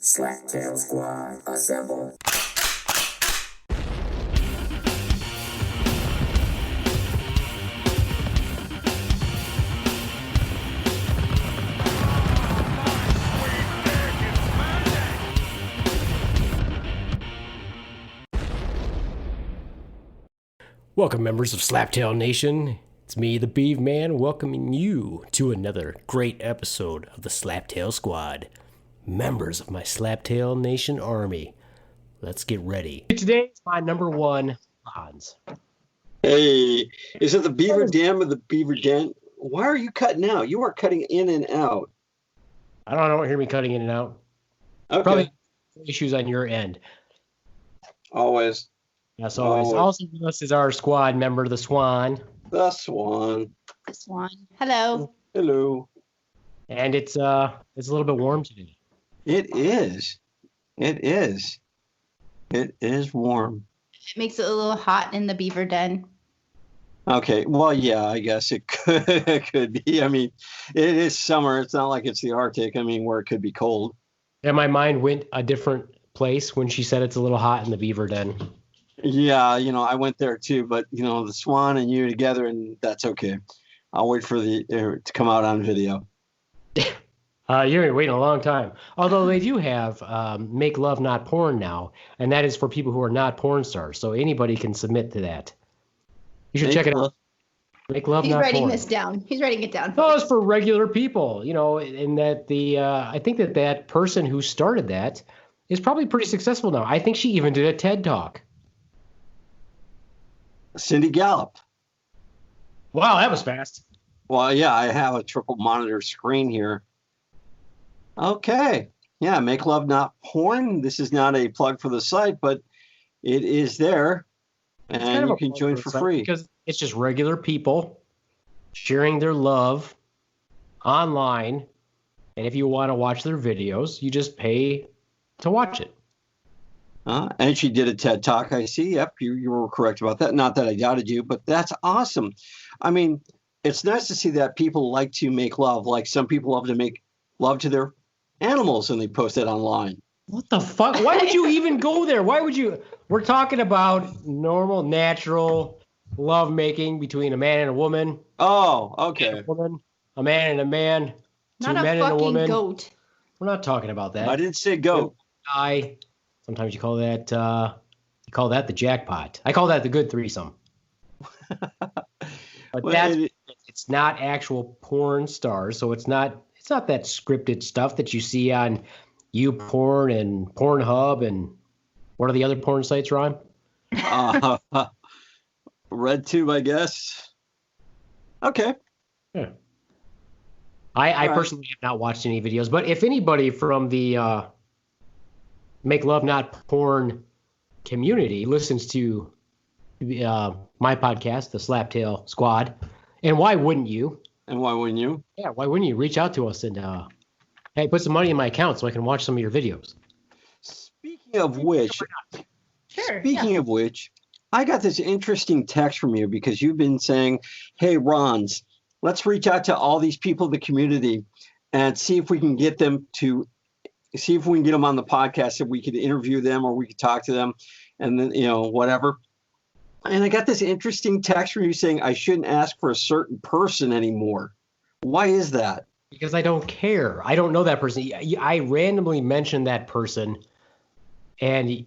Slacktail Squad, assemble. Welcome, members of Slaptail Nation. It's me, the Beaveman, welcoming you to another great episode of the Slaptail Squad. Members of my Slaptail Nation army, let's get ready. Today is my number one, Ronz. Hey, is it the Beaver Dam or the Beaver Den? Why are you cutting out? You are cutting in and out. I don't hear me cutting in and out. Okay. Probably issues on your end. Always. Yes, always. Also with us is our squad member, the Swan. The Swan. The Swan. Hello. Hello. And it's a little bit warm today. It is. It is. It is warm. It makes it a little hot in the beaver den. Okay. Well, yeah, I guess it could be. I mean, it is summer. It's not like it's the Arctic. I mean, where it could be cold. And my mind went a different place when she said it's a little hot in the beaver den. Yeah, I went there too, but the Swan and you together, and that's okay. I'll wait for the to come out on video. You're been waiting a long time. Although they do have Make Love Not Porn now, and that is for people who are not porn stars. So anybody can submit to that. You should check it out. Make Love Not Porn. He's writing this down. He's writing it down. No, it's for regular people, and that I think that person who started that is probably pretty successful now. I think she even did a TED Talk. Cindy Gallup. Wow, that was fast. Well, yeah, I have a triple monitor screen here. Okay. Yeah, Make Love Not Porn. This is not a plug for the site, but it is there. And you can join for free. Because it's just regular people sharing their love online. And if you want to watch their videos, you just pay to watch it. And she did a TED Talk, I see. Yep, you were correct about that. Not that I doubted you, but that's awesome. I mean, it's nice to see that people like to make love. Like some people love to make love to their animals and they post it online. What the fuck? Why would you even go there? Why would you? We're talking about normal, natural love making between a man and a woman. Oh, okay. A man and a man. Not two men a and a fucking woman. goat. We're not talking about that. I didn't say goat. Sometimes you call that the jackpot. I call that the good threesome. But it's not actual porn stars, so it's not that scripted stuff that you see on YouPorn and Pornhub and what are the other porn sites, Ron? RedTube, I guess. Okay. Yeah. I personally have not watched any videos, but if anybody from the Make Love Not Porn community listens to my podcast, the Slaptail Squad, and why wouldn't you? And why wouldn't you? Yeah, why wouldn't you reach out to us and hey, put some money in my account so I can watch some of your videos? Speaking of which, I got this interesting text from you because you've been saying, "Hey, Ronz, let's reach out to all these people in the community and see if we can get them on the podcast, if we could interview them or we could talk to them and then, whatever." And I got this interesting text from you saying I shouldn't ask for a certain person anymore. Why is that? Because I don't care. I don't know that person. I randomly mentioned that person, and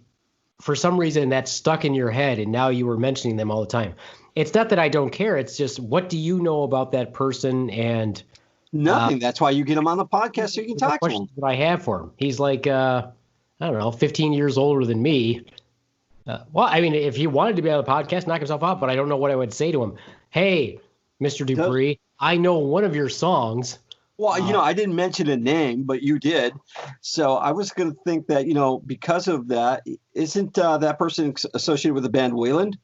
for some reason that's stuck in your head, and now you were mentioning them all the time. It's not that I don't care. It's just, what do you know about that person? And nothing. That's why you get him on the podcast so you can talk to him. What I have for him. He's like, I don't know, 15 years older than me. Well, I mean, if he wanted to be on the podcast, knock himself out, but I don't know what I would say to him. Hey, Mr. Dupree, I know one of your songs. Well, I didn't mention a name, but you did. So I was going to think that, because of that, isn't that person associated with the band Wayland?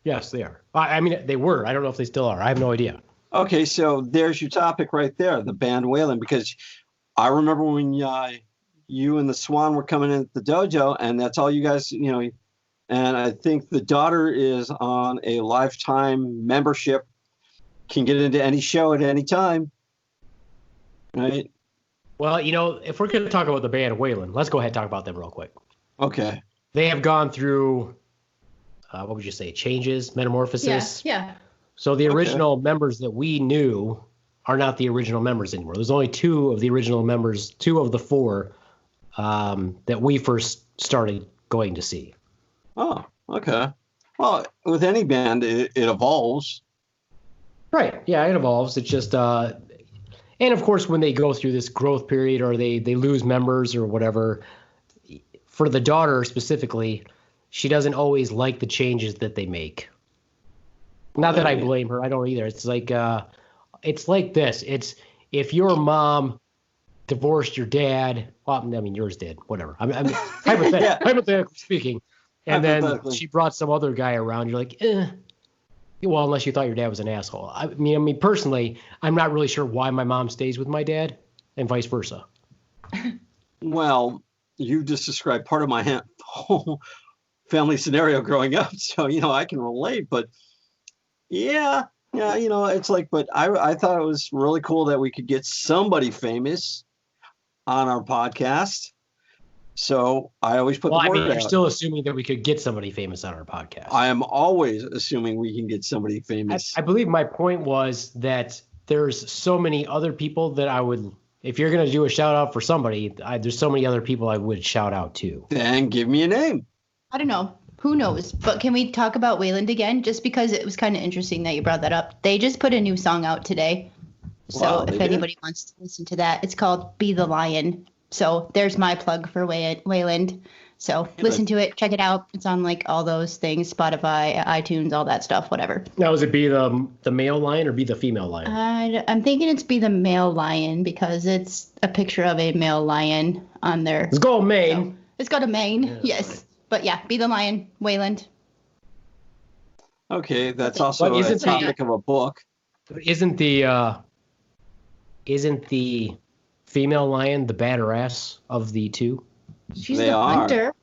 Yes, they are. I mean, they were. I don't know if they still are. I have no idea. Okay, so there's your topic right there, the band Wayland, because I remember when you and the Swan were coming in at the dojo, and that's all you guys, and I think the daughter is on a lifetime membership, can get into any show at any time, right? Well, if we're going to talk about the band Waylon, let's go ahead and talk about them real quick. Okay. They have gone through, what would you say, changes, metamorphosis? Yeah. So the original members that we knew are not the original members anymore. There's only two of the original members, two of the four that we first started going to see. Oh, okay. Well, with any band, it evolves. Right. Yeah, it evolves. It's just, and of course, when they go through this growth period or they lose members or whatever, for the daughter specifically, she doesn't always like the changes that they make. Not that I blame her. I don't either. It's like this. It's if your mom divorced your dad. Well, I mean, yours did. Whatever. I'm hypothetically speaking. And then she brought some other guy around. You're like, well, unless you thought your dad was an asshole. I mean, personally, I'm not really sure why my mom stays with my dad and vice versa. Well, you just described part of my whole family scenario growing up. So, I can relate. But yeah, it's like, but I thought it was really cool that we could get somebody famous on our podcast. So I always put the word out. You're still assuming that we could get somebody famous on our podcast. I am always assuming we can get somebody famous. I believe my point was that there's so many other people that I would, if you're going to do a shout out for somebody, there's so many other people I would shout out to. Then give me a name. I don't know. Who knows? But can we talk about Wayland again? Just because it was kind of interesting that you brought that up. They just put a new song out today. So if anybody wants to listen to that, it's called Be the Lion. So there's my plug for Wayland. So listen to it, check it out. It's on like all those things, Spotify, iTunes, all that stuff, whatever. Now, is it Be the male lion or Be the female lion? I'm thinking it's Be the male lion because it's a picture of a male lion on there. Let's go mane. So it's got a mane, yes. But yeah, Be the Lion, Wayland. Okay, that's also a topic of a book. Isn't the female lion the badass of the two? She's the hunter.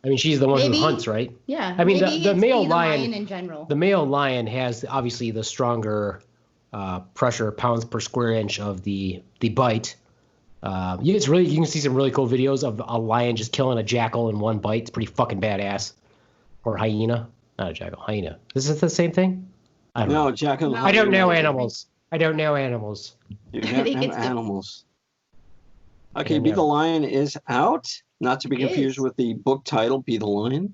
I mean, she's the one who hunts, right? Yeah. I mean, the male lion in general. The male lion has obviously the stronger pressure pounds per square inch of the bite. You can see some really cool videos of a lion just killing a jackal in one bite. It's pretty fucking badass. Or hyena, not a jackal, hyena. Is it the same thing? I don't know. Jackal. I don't know animals. I don't know animals. You have animals. Okay, Be the Lion is out. Not to be confused with the book title, Be the Lion.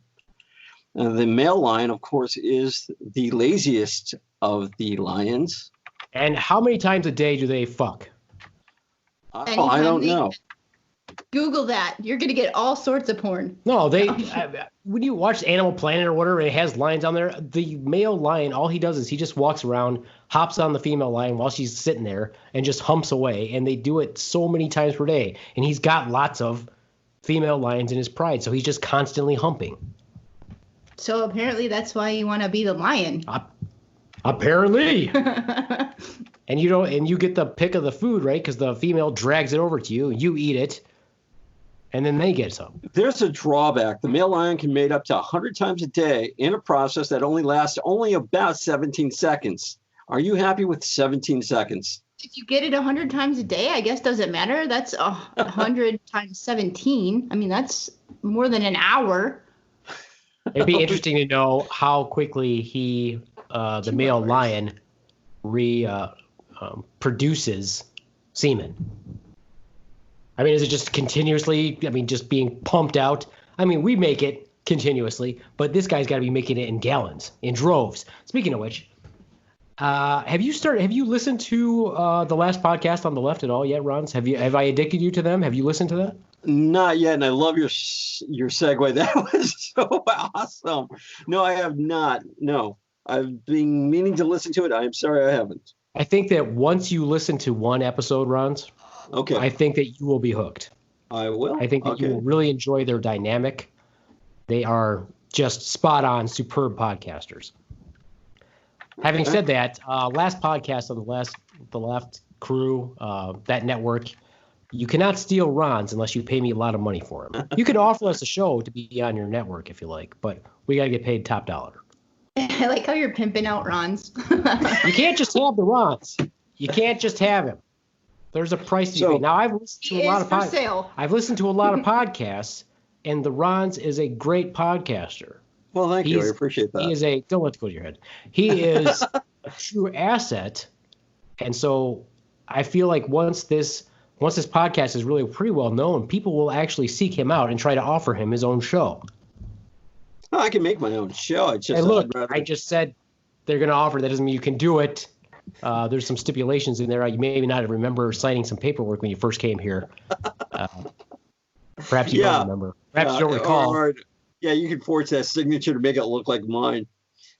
The male lion, of course, is the laziest of the lions. And how many times a day do they fuck? I don't know. Google that. You're going to get all sorts of porn. No, when you watch Animal Planet or whatever, it has lions on there. The male lion, all he does is he just walks around, hops on the female lion while she's sitting there, and just humps away. And they do it so many times per day. And he's got lots of female lions in his pride, so he's just constantly humping. So apparently that's why you want to be the lion. Apparently. And you get the pick of the food, right? Because the female drags it over to you, you eat it, and then they get some. There's a drawback. The male lion can mate up to 100 times a day in a process that only lasts about 17 seconds. Are you happy with 17 seconds? If you get it 100 times a day, I guess doesn't matter. That's 100 times 17. I mean, that's more than an hour. It'd be interesting to know how quickly the male lion, produces semen. I mean, is it just continuously, just being pumped out? I mean, we make it continuously, but this guy's got to be making it in gallons, in droves. Speaking of which, have you listened to the last podcast on the left at all yet, Ronz? Have I addicted you to them? Have you listened to that? Not yet, and I love your segue. That was so awesome. No, I have not. No, I've been meaning to listen to it. I'm sorry I haven't. I think that once you listen to one episode, Ronz, okay, I think that you will be hooked. I will. I think that you will really enjoy their dynamic. They are just spot on, superb podcasters. Having said that, last podcast on the left crew, that network, you cannot steal Ronz unless you pay me a lot of money for him. You can offer us a show to be on your network if you like, but we got to get paid top dollar. I like how you're pimping out Ronz. You can't just have the Ronz. You can't just have him. There's a price to pay. Now I've listened to a lot of I've listened to a lot of podcasts, and the Ronz is a great podcaster. Well, thank you. I appreciate that. He is don't let it go to your head. He is a true asset, and so I feel like once this podcast is really pretty well known, people will actually seek him out and try to offer him his own show. Oh, I can make my own show. I just said they're going to offer. That doesn't mean you can do it. There's some stipulations in there. You maybe not remember signing some paperwork when you first came here. Perhaps you don't remember. Perhaps you don't recall. You can forge that signature to make it look like mine.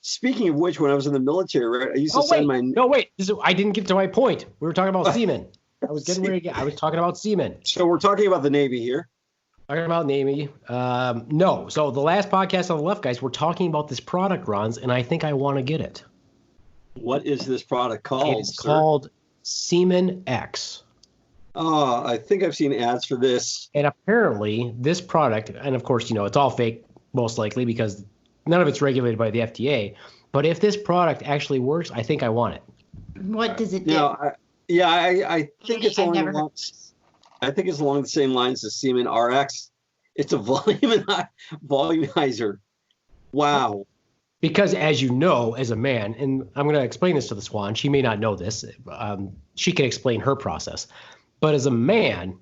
Speaking of which, when I was in the military, right, I used to send my... No, wait. I didn't get to my point. We were talking about semen. I was getting ready. I was talking about semen. So we're talking about the Navy here. Talking about Navy. No. So the last podcast on the left, guys, we're talking about this product, Ronz, and I think I want to get it. What is this product called? It's called Semen X. Oh, I think I've seen ads for this. And apparently this product, and of course, it's all fake, most likely, because none of it's regulated by the FDA. But if this product actually works, I think I want it. What does it do? I think it's along the same lines as Semen RX. It's a volumizer. Wow. Because as you know, as a man, and I'm going to explain this to the Swan. She may not know this. She can explain her process. But as a man,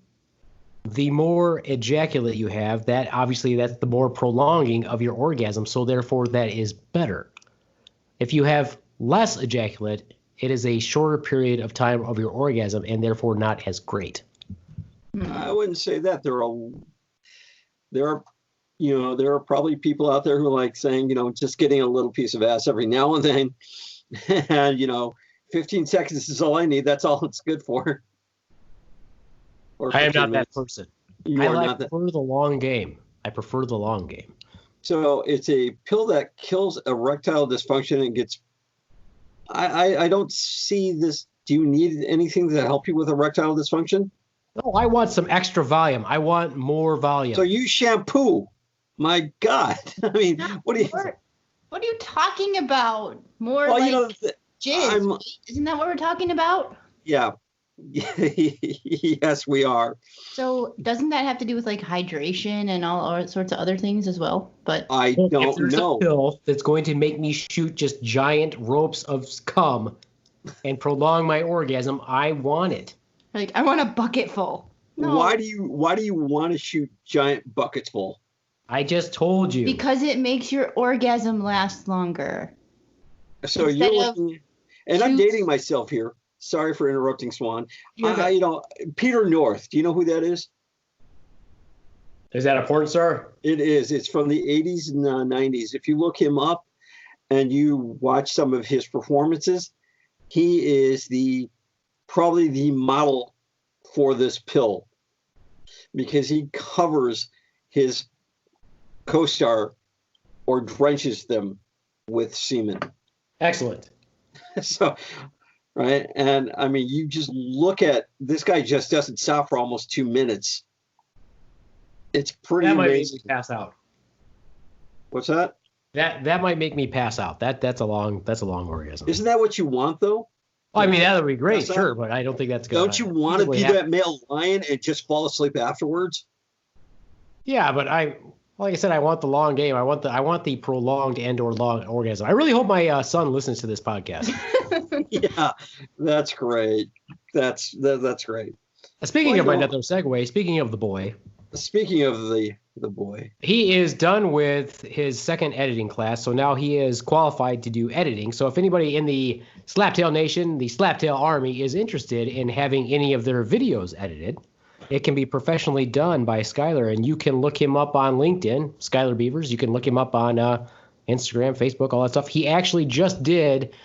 the more ejaculate you have, that's the more prolonging of your orgasm. So therefore, that is better. If you have less ejaculate, it is a shorter period of time of your orgasm and therefore not as great. I wouldn't say that. There are probably people out there who like saying, just getting a little piece of ass every now and then. And, 15 seconds is all I need. That's all it's good for. I am not that person. I prefer the long game. So it's a pill that kills erectile dysfunction and gets... I don't see this. Do you need anything to help you with erectile dysfunction? No, I want some extra volume. I want more volume. So you shampoo. My God. I mean, what are you talking about? More jizz. Isn't that what we're talking about? Yeah. Yes, we are. So doesn't that have to do with like hydration and all sorts of other things as well? But I don't know. If there's a pill that's going to make me shoot just giant ropes of cum and prolong my orgasm, I want it. Like, I want a bucket full. No. Why do you want to shoot giant buckets full? I just told you. Because it makes your orgasm last longer. So you're looking, and I'm dating myself here. Sorry for interrupting, Swan. Peter North. Do you know who that is? Is that a porn star? It is. It's from the 80s and 90s. If you look him up and you watch some of his performances, he is probably the model for this pill because he covers his co-star or drenches them with semen. Excellent. So, right. And I mean, you just look at this guy just doesn't stop for almost 2 minutes. It's pretty amazing. Might make me pass out. What's that? That might make me pass out. That's a long orgasm. Isn't that what you want though? Well, I mean, that would be great, sure, but I don't think that's good. Don't you want to be that male lion and just fall asleep afterwards? Yeah, but like I said, I want the long game. I want the prolonged and/or long orgasm. I really hope my son listens to this podcast. Yeah, that's great. That's great. Speaking of another segue, speaking of the boy. Speaking of the boy. He is done with his second editing class, so now he is qualified to do editing. So if anybody in the Slaptail Nation, the Slaptail Army, is interested in having any of their videos edited, it can be professionally done by Skylar, and you can look him up on LinkedIn, Skylar Beavers. You can look him up on Instagram, Facebook, all that stuff. He actually just did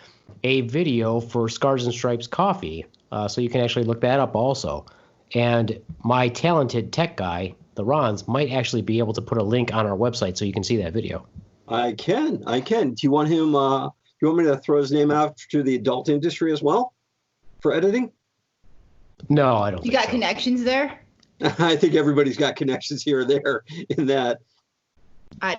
a video for Scars and Stripes Coffee, so you can actually look that up also. And my talented tech guy, the Ronz, might actually be able to put a link on our website so you can see that video. I can. Do you want him? You want me to throw his name out to the adult industry as well for editing? No, I don't. You got connections there? I think everybody's got connections here or there in that. I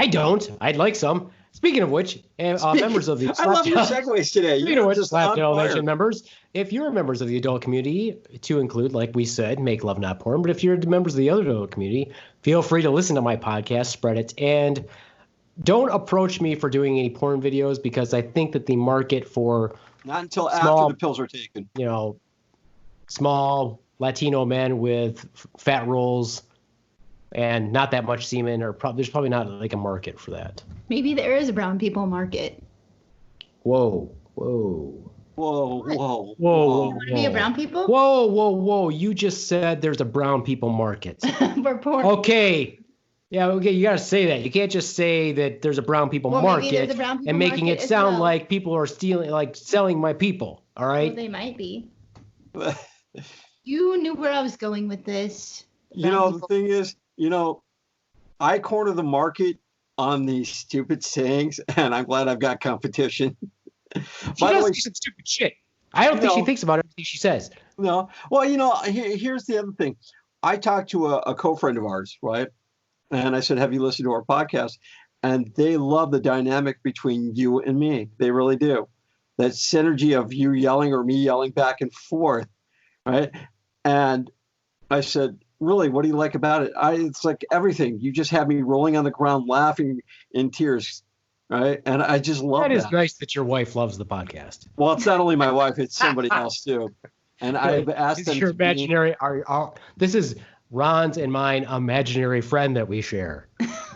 don't. I'd like some. Speaking of which, members of the I love your segues today. Speaking of which, just Slaptail Nation members, if you're members of the adult community, to include, like we said, Make Love Not Porn, but if you're members of the other adult community, feel free to listen to my podcast, spread it, and don't approach me for doing any porn videos because I think that the market for not until small, after the pills are taken. Small Latino men with fat rolls and not that much semen, or there's probably not like a market for that. Maybe there is a brown people market. Whoa. Whoa. You want to be a brown people? Whoa. You just said there's a brown people market. For porn. Okay. Yeah, okay, you got to say that. You can't just say that there's a brown people market and making it sound like people are stealing, like selling my people, all right? Well, they might be. You knew where I was going with this. The thing is, I corner the market on these stupid sayings, and I'm glad I've got competition. She does say some stupid shit. I don't think she thinks about everything she says. No. Well, here's the other thing. I talked to a co-friend of ours, right? And I said, have you listened to our podcast? And they love the dynamic between you and me. They really do. That synergy of you yelling or me yelling back and forth, right? And I said, really, what do you like about it? It's like everything. You just have me rolling on the ground, laughing in tears, right? And I just love that. That is nice that your wife loves the podcast. Well, it's not only my wife, it's somebody else too. And I've asked them your imaginary, this is Ron's and mine imaginary friend that we share.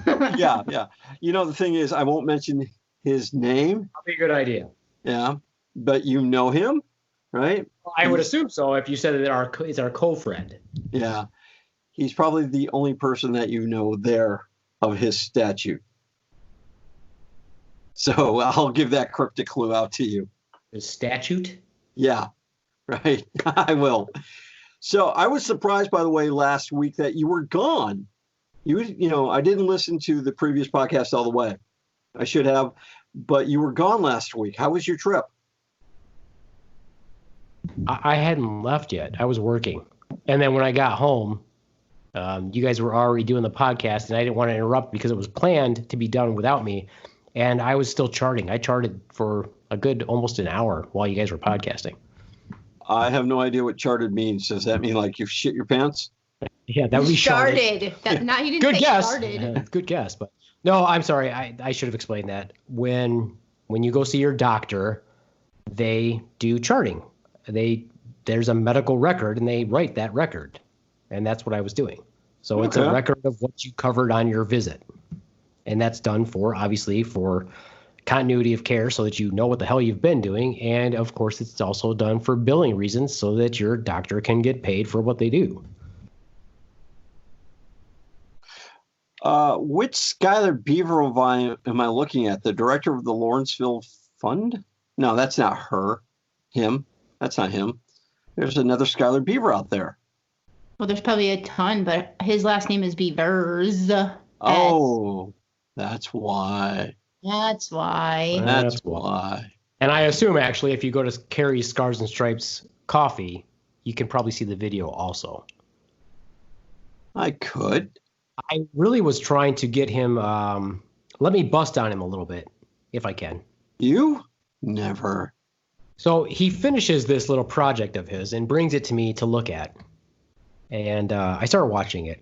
Yeah. The thing is, I won't mention his name. That'd be a good idea. Yeah, but you know him, right? Well, I would assume so if you said that it's our co-friend. Yeah. He's probably the only person that you know there of his statute. So I'll give that cryptic clue out to you. His statute? Yeah, right. I will. So I was surprised, by the way, last week that you were gone. I didn't listen to the previous podcast all the way. I should have, but you were gone last week. How was your trip? I hadn't left yet. I was working. And then when I got home, you guys were already doing the podcast, and I didn't want to interrupt because it was planned to be done without me. And I was still charting. I charted for a good almost an hour while you guys were podcasting. I have no idea what charted means. Does that mean like you shit your pants? Yeah, that would be started. You didn't good say guess. started. Good guess, but no, I'm sorry. I should have explained that. When you go see your doctor, they do charting. There's a medical record, and they write that record, and that's what I was doing. So It's a record of what you covered on your visit, and that's done obviously for continuity of care so that you know what the hell you've been doing. And of course, it's also done for billing reasons so that your doctor can get paid for what they do. Which Skylar Beaver am I looking at? The director of the Lawrenceville Fund? No, that's not her. Him. That's not him. There's another Skylar Beaver out there. Well, there's probably a ton, but his last name is Beavers. Oh, that's why. That's why. That's why. And I assume, actually, if you go to Carrie's Scars and Stripes Coffee, you can probably see the video also. I could. I really was trying to get him, let me bust on him a little bit, if I can. You? Never. So he finishes this little project of his and brings it to me to look at. And I started watching it.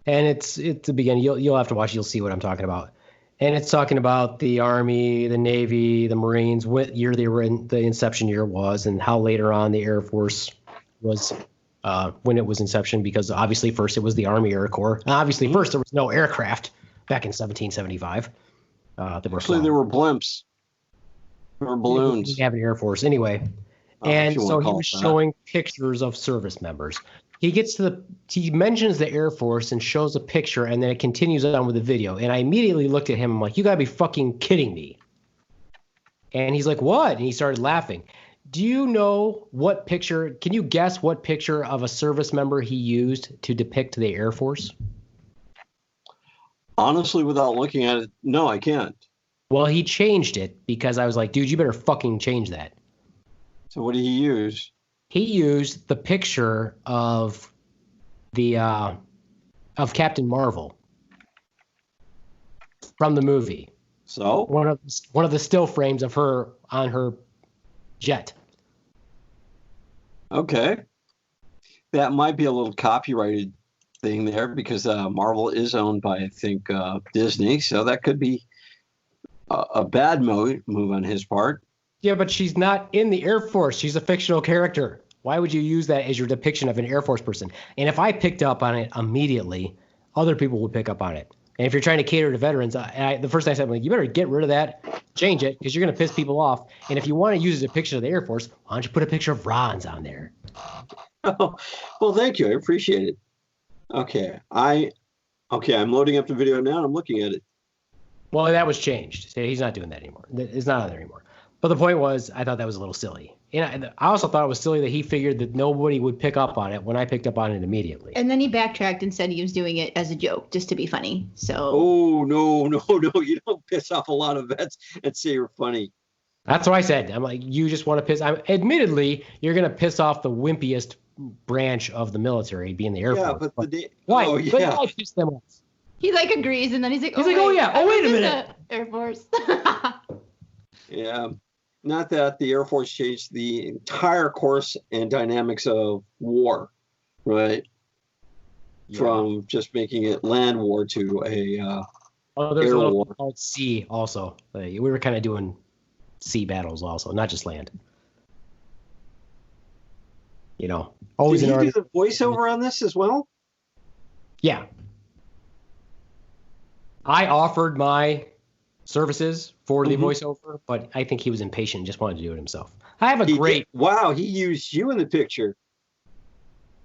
And it's the beginning. You'll have to watch it. You'll see what I'm talking about. And it's talking about the Army, the Navy, the Marines, what year they were in, the inception year was, and how later on the Air Force was when it was inception, because obviously first it was the Army Air Corps. And obviously first there was no aircraft back in 1775. Actually, there were blimps. There were balloons. We have an Air Force anyway. And so he was showing pictures of service members. He mentions the Air Force and shows a picture, and then it continues on with the video. And I immediately looked at him. I'm like, you gotta be fucking kidding me. And he's like, what? And he started laughing. Do you know what picture? Can you guess what picture of a service member he used to depict the Air Force? Honestly, without looking at it, no, I can't. Well, he changed it because I was like, dude, you better fucking change that. So what did he use? He used the picture of of Captain Marvel from the movie. So one of the still frames of her on her jet. Okay. That might be a little copyrighted thing there because Marvel is owned by, I think, Disney. So that could be a bad move on his part. Yeah, but she's not in the Air Force. She's a fictional character. Why would you use that as your depiction of an Air Force person? And if I picked up on it immediately, other people would pick up on it. And if you're trying to cater to veterans, the first thing I said, I'm like, you better get rid of that, change it, because you're going to piss people off. And if you want to use a depiction of the Air Force, why don't you put a picture of Ronz on there? Oh, well, thank you. I appreciate it. Okay. I'm loading up the video now and I'm looking at it. Well, that was changed. So he's not doing that anymore. It's not on there anymore. But the point was, I thought that was a little silly. And I also thought it was silly that he figured that nobody would pick up on it when I picked up on it immediately. And then he backtracked and said he was doing it as a joke, just to be funny. So. Oh, no. You don't piss off a lot of vets and say you're funny. That's what I said. I'm like, you just want to piss. Admittedly, you're going to piss off the wimpiest branch of the military, being the Air Force. But why? Oh, yeah. But why piss them off? He agrees, and then he's like, oh yeah. Oh, wait a minute. Air Force. Yeah. Not that the Air Force changed the entire course and dynamics of war, right? Yeah. From just making it land war to a there's air a little war. called sea also. We were kind of doing sea battles also, not just land. Always Did in you do the voiceover on this as well? Yeah. I offered my services for the voiceover, but I think he was impatient and just wanted to do it himself. I have Wow, he used you in the picture.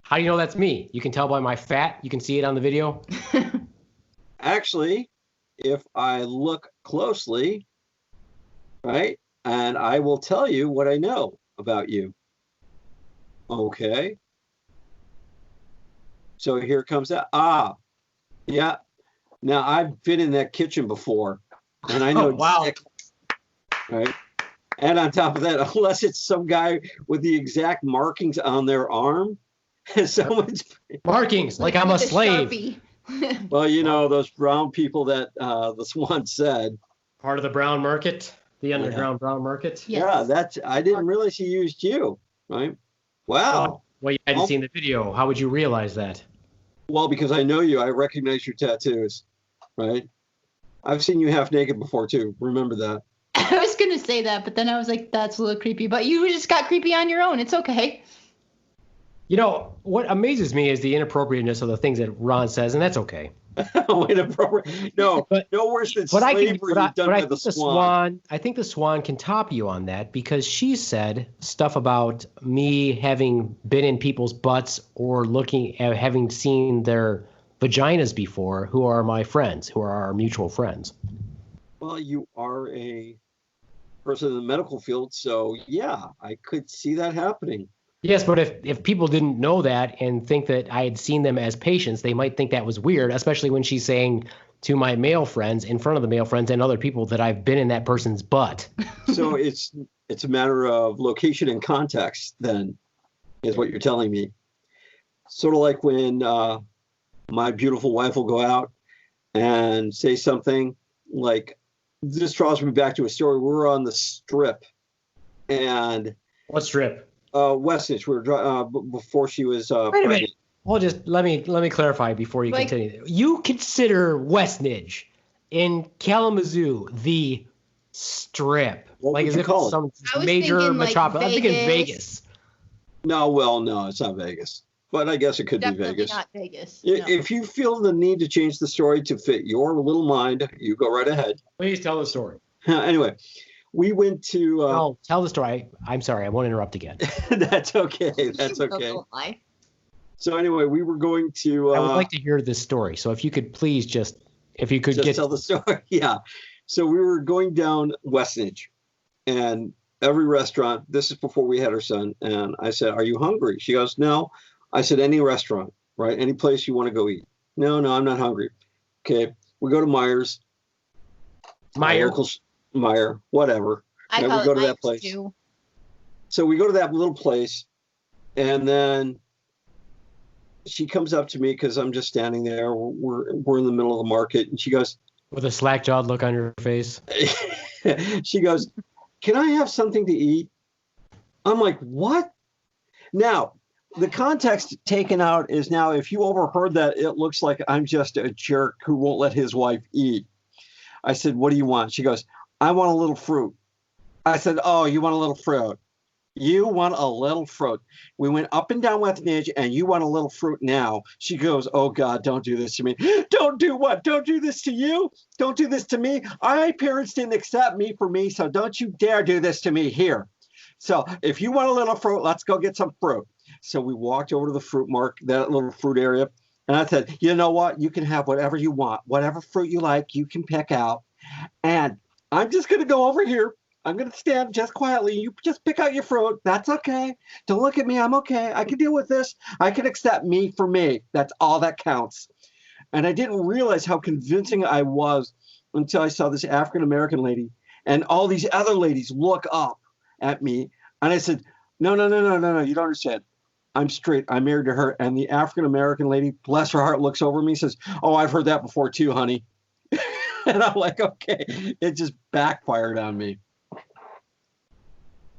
How do you know that's me? You can tell by my fat. You can see it on the video. Actually, if I look closely, right, and I will tell you what I know about you. Okay. So here comes that. Yeah. Now, I've been in that kitchen before, and I know exactly, right? And on top of that, unless it's some guy with the exact markings on their arm, someone's markings like I'm a slave. Well, those brown people that the Swan said. Part of the brown market, the underground brown market. Yes. Yeah, I didn't realize he used you, right? Wow. Well, you hadn't seen the video. How would you realize that? Well, because I know you. I recognize your tattoos, right? I've seen you half naked before, too. Remember that. I was going to say that, but then I was like, that's a little creepy. But you just got creepy on your own. It's okay. What amazes me is the inappropriateness of the things that Ron says, and that's okay. Inappropriate. No, no worse than slavery done by the Swan. I think the Swan can top you on that because she said stuff about me having been in people's butts or having seen their vaginas before, who are my friends, who are our mutual friends. Well, you are a person in the medical field, so yeah, I could see that happening. Yes, but if people didn't know that and think that I had seen them as patients, they might think that was weird, especially when she's saying to my male friends, in front of the male friends and other people, that I've been in that person's butt. So it's a matter of location and context, then, is what you're telling me. Sort of like when my beautiful wife will go out and say something like, this draws me back to a story. We're on the Strip. And what Strip? Westnedge. We were before she was Wait a pregnant. minute. Well, just let me clarify before you continue. You consider Westnedge in Kalamazoo the Strip? What like would as you if call it's some major metropolis. I'm thinking Vegas. No, it's not Vegas. But I guess it could Definitely be Vegas. Not Vegas. If you feel the need to change the story to fit your little mind, you go right ahead. Please tell the story. Anyway, we went to. No, tell the story. I'm sorry, I won't interrupt again. That's okay. That's okay. So anyway, we were going to. I would like to hear this story. So if you could please just tell the story. Yeah. So we were going down Westnedge, and every restaurant. This is before we had our son, and I said, "Are you hungry?" She goes, "No." I said, "Any restaurant, right? Any place you want to go eat." No, I'm not hungry. Okay, we go to Myers. Meyer, whatever. I call it go to Myers that place. Too. So we go to that little place, and then she comes up to me because I'm just standing there. We're in the middle of the market, and she goes, With a slack-jawed look on your face. She goes, "Can I have something to eat?" I'm like, "What?" Now, the context taken out is now if you overheard that, it looks like I'm just a jerk who won't let his wife eat. I said, "What do you want?" She goes, "I want a little fruit." I said, "Oh, you want a little fruit? You want a little fruit." We went up and down West Edge, and you want a little fruit now. She goes, "Oh, God, don't do this to me." Don't do what? Don't do this to you? Don't do this to me? My parents didn't accept me for me, so don't you dare do this to me here. So if you want a little fruit, let's go get some fruit. So we walked over to the fruit market, that little fruit area, and I said, "You know what? You can have whatever you want. Whatever fruit you like, you can pick out. And I'm just going to go over here. I'm going to stand just quietly. You just pick out your fruit. That's okay. Don't look at me. I'm okay. I can deal with this. I can accept me for me. That's all that counts." And I didn't realize how convincing I was until I saw this African-American lady and all these other ladies look up at me. And I said, no, you don't understand. I'm straight. I'm married to her. And the African-American lady, bless her heart, looks over at me and says, "Oh, I've heard that before too, honey." And I'm like, okay, it just backfired on me.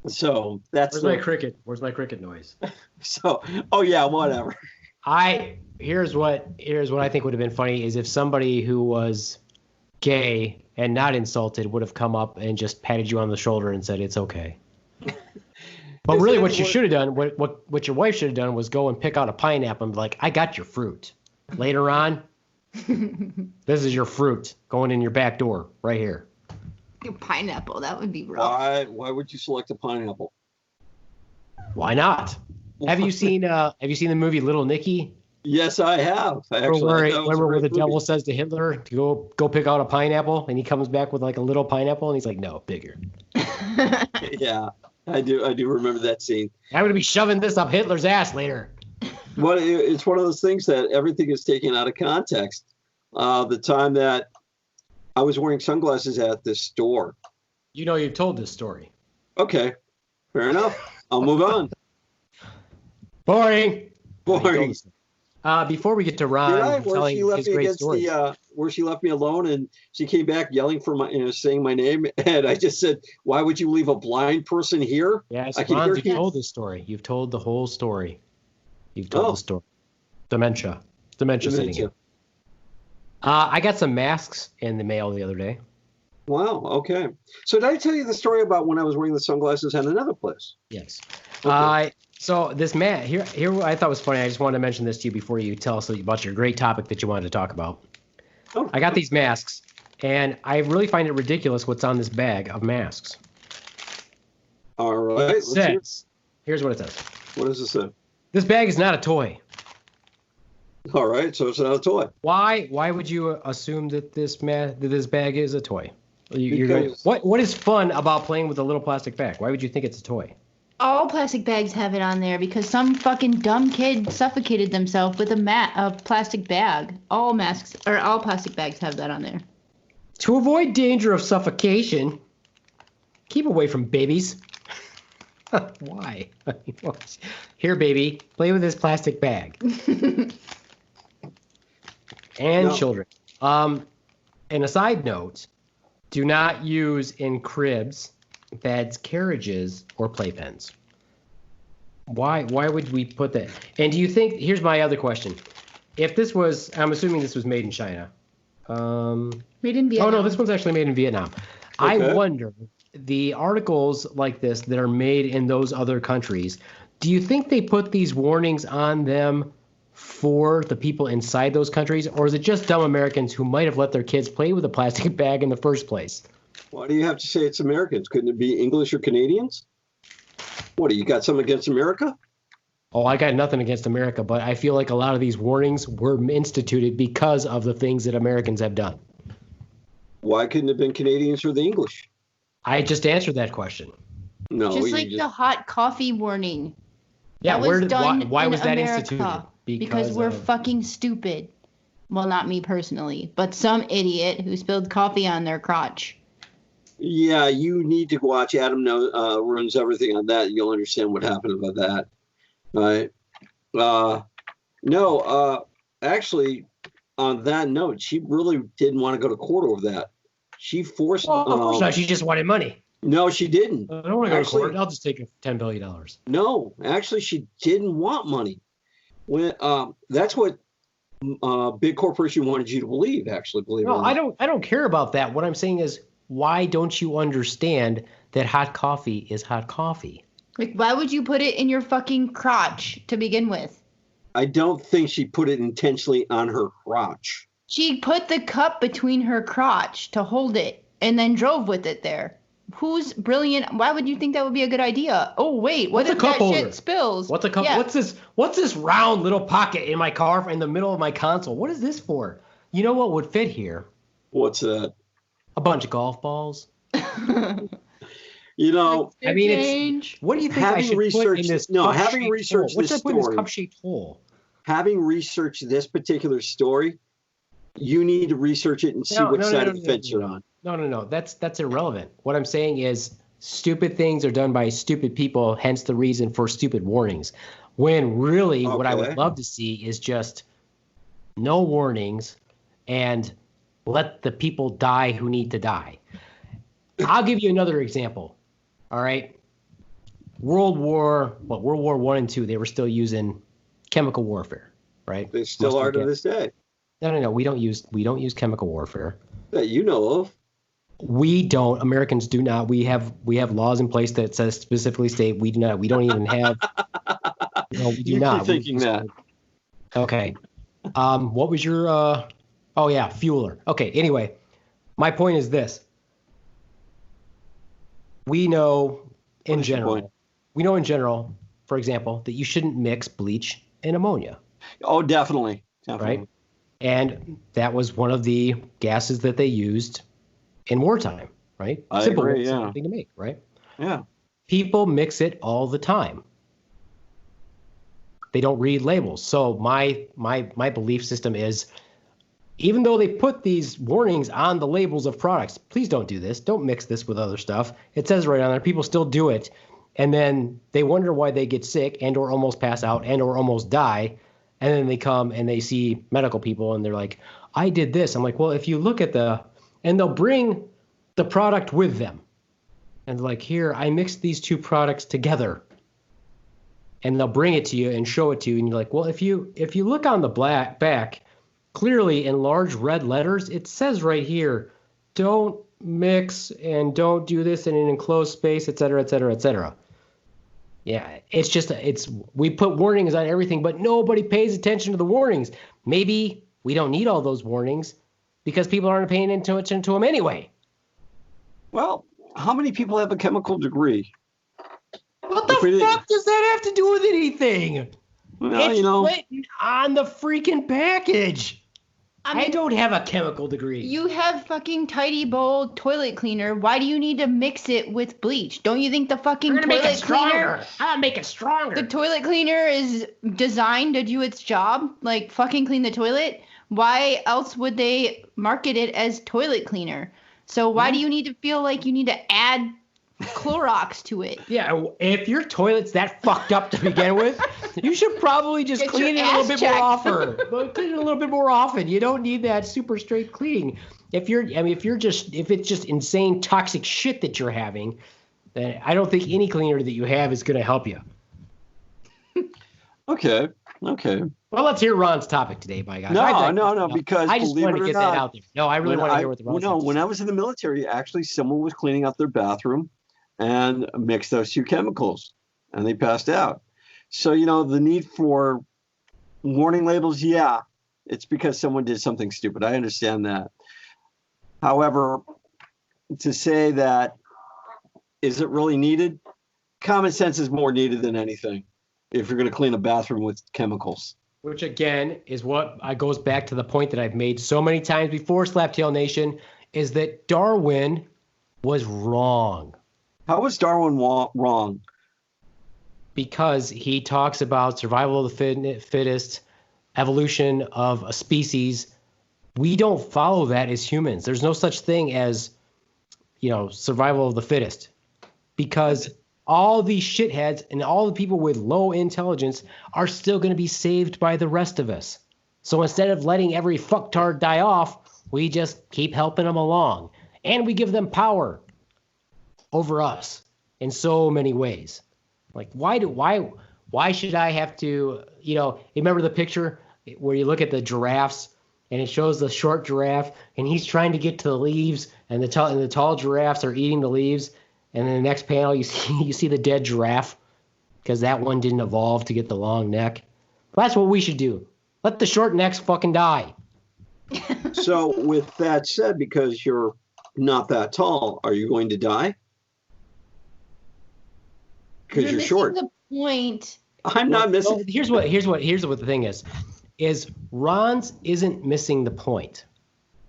So that's my cricket? Where's my cricket noise? So, oh yeah, whatever. Here's what I think would have been funny is if somebody who was gay and not insulted would have come up and just patted you on the shoulder and said it's okay. But really, what you should have done, what your wife should have done, was go and pick out a pineapple and be like, "I got your fruit." Later on, this is your fruit going in your back door right here. Your pineapple, that would be rough. Why would you select a pineapple? Why not? Have you seen the movie Little Nicky? Yes, I have. Where the devil says to Hitler to go pick out a pineapple, and he comes back with like a little pineapple, and he's like, "No, bigger." Yeah, I do remember that scene. I'm gonna be shoving this up Hitler's ass later. Well, it's one of those things that everything is taken out of context. The time that I was wearing sunglasses at this store. You know, you've told this story. Okay, fair enough. I'll move on. Boring. Before we get to Ron telling his great story, where she left me alone and she came back yelling for saying my name, and I just said, "Why would you leave a blind person here?" Yes, Ron, you've told this story. You've told the whole story. You've told the story. Dementia sitting here. I got some masks in the mail the other day. Wow. Okay. So did I tell you the story about when I was wearing the sunglasses at another place? Yes. Okay. So this man here I thought was funny. I just wanted to mention this to you before you tell us about your great topic that you wanted to talk about. Oh. I got these masks, and I really find it ridiculous what's on this bag of masks. All right. Here's what it says. What does it say? This bag is not a toy. All right, so it's not a toy. Why would you assume that this bag is a toy? Because what is fun about playing with a little plastic bag? Why would you think it's a toy? All plastic bags have it on there because some fucking dumb kid suffocated themselves with a plastic bag. All plastic bags have that on there. To avoid danger of suffocation, keep away from babies. Why? Here, baby, play with this plastic bag. And children. And a side note, do not use in cribs, beds, carriages, or playpens. Why would we put that? And do you think, here's my other question. If this was, I'm assuming this was made in China. Made in Vietnam. Oh, no, this one's actually made in Vietnam. Okay. I wonder, the articles like this that are made in those other countries, do you think they put these warnings on them for the people inside those countries, or is it just dumb Americans who might have let their kids play with a plastic bag in the first place? Why do you have to say it's Americans? Couldn't it be English or Canadians? What, do you got something against America? Oh, I got nothing against America, but I feel like a lot of these warnings were instituted because of the things that Americans have done. Why couldn't it have been Canadians or the English? I just answered that question. No, just like the hot coffee warning. Yeah, why was that America instituted? Because we're fucking stupid. Well, not me personally, but some idiot who spilled coffee on their crotch. Yeah, you need to watch Adam Runs Everything on that. You'll understand what happened about that. Right? Actually, on that note, she really didn't want to go to court over that. She forced. Well, of course not. She just wanted money. No, she didn't. I don't want to go to court. I'll just take $10 billion. No, actually, she didn't want money. When that's what big corporation wanted you to believe. Actually, believe it or not. I don't care about that. What I'm saying is, why don't you understand that hot coffee is hot coffee? Like, why would you put it in your fucking crotch to begin with? I don't think she put it intentionally on her crotch. She put the cup between her crotch to hold it and then drove with it there. Who's brilliant? Why would you think that would be a good idea? Oh, wait, what if that shit spills? What's a cup? Yeah. What's this round little pocket in my car in the middle of my console? What is this for? You know what would fit here? What's that? A bunch of golf balls. You know, I mean, what do you think I should put in this? No, having researched this story. What's this cup-shaped hole? Having researched this particular story, you need to research it and see which side of the fence you're on. No. That's irrelevant. What I'm saying is stupid things are done by stupid people, hence the reason for stupid warnings. When really what I would love to see is just no warnings and let the people die who need to die. I'll give you another example. All right. World War I and II, they were still using chemical warfare, right? They still are to this day. No. We don't use chemical warfare. That you know of. We don't. Americans do not. We have laws in place that says specifically state we do not. We don't even have. No, we do you not. Keep thinking that. Okay. What was your? Oh yeah, fueler. Okay. Anyway, my point is this. We know in general, for example, that you shouldn't mix bleach and ammonia. Oh, definitely. Right. And that was one of the gases that they used in wartime, right? Simple thing to make, right? Yeah. People mix it all the time. They don't read labels. So my belief system is, even though they put these warnings on the labels of products, please don't do this. Don't mix this with other stuff. It says right on there. People still do it. And then they wonder why they get sick and or almost pass out and or almost die. And then they come and they see medical people and they're like, I did this. I'm like, well, if you look at and they'll bring the product with them. And they're like, here, I mixed these two products together. And they'll bring it to you and show it to you. And you're like, well, if you look on the back, clearly in large red letters, it says right here, don't mix and don't do this in an enclosed space, et cetera, et cetera, et cetera. Yeah, we put warnings on everything, but nobody pays attention to the warnings. Maybe we don't need all those warnings because people aren't paying attention to them anyway. Well, how many people have a chemical degree? What the fuck does that have to do with anything? Well, it's written on the freaking package. I don't have a chemical degree. You have fucking Tidy Bowl toilet cleaner. Why do you need to mix it with bleach? Don't you think the fucking toilet cleaner? I'm gonna make it stronger. The toilet cleaner is designed to do its job, like fucking clean the toilet. Why else would they market it as toilet cleaner? So why do you need to feel like you need to add Clorox to it? Yeah, if your toilet's that fucked up to begin with, you should probably just clean it a little bit more often. Clean it a little bit more often. You don't need that super straight cleaning. If it's just insane toxic shit that you're having, then I don't think any cleaner that you have is going to help you. Okay. Well, let's hear Ron's topic today, by God. No, because I just wanted to get that out there. No, I really want to hear what the Ron says. When I was in the military, actually, someone was cleaning out their bathroom and mixed those two chemicals, and they passed out. So, the need for warning labels, yeah, it's because someone did something stupid. I understand that. However, to say that, is it really needed? Common sense is more needed than anything if you're going to clean a bathroom with chemicals. Which, again, is what goes back to the point that I've made so many times before, Slaptail Nation, is that Darwin was wrong. How was Darwin wrong? Because he talks about survival of the fittest, evolution of a species. We don't follow that as humans. There's no such thing as, survival of the fittest. Because all these shitheads and all the people with low intelligence are still going to be saved by the rest of us. So instead of letting every fucktard die off, we just keep helping them along. And we give them power over us in so many ways. Like, why should I have to, you remember the picture where you look at the giraffes and it shows the short giraffe and he's trying to get to the leaves and the tall giraffes are eating the leaves. And then the next panel, you see the dead giraffe because that one didn't evolve to get the long neck. Well, that's what we should do. Let the short necks fucking die. So with that said, because you're not that tall, are you going to die? Because you're short. The point. I'm not missing. Well, here's what the thing is Ronz isn't missing the point.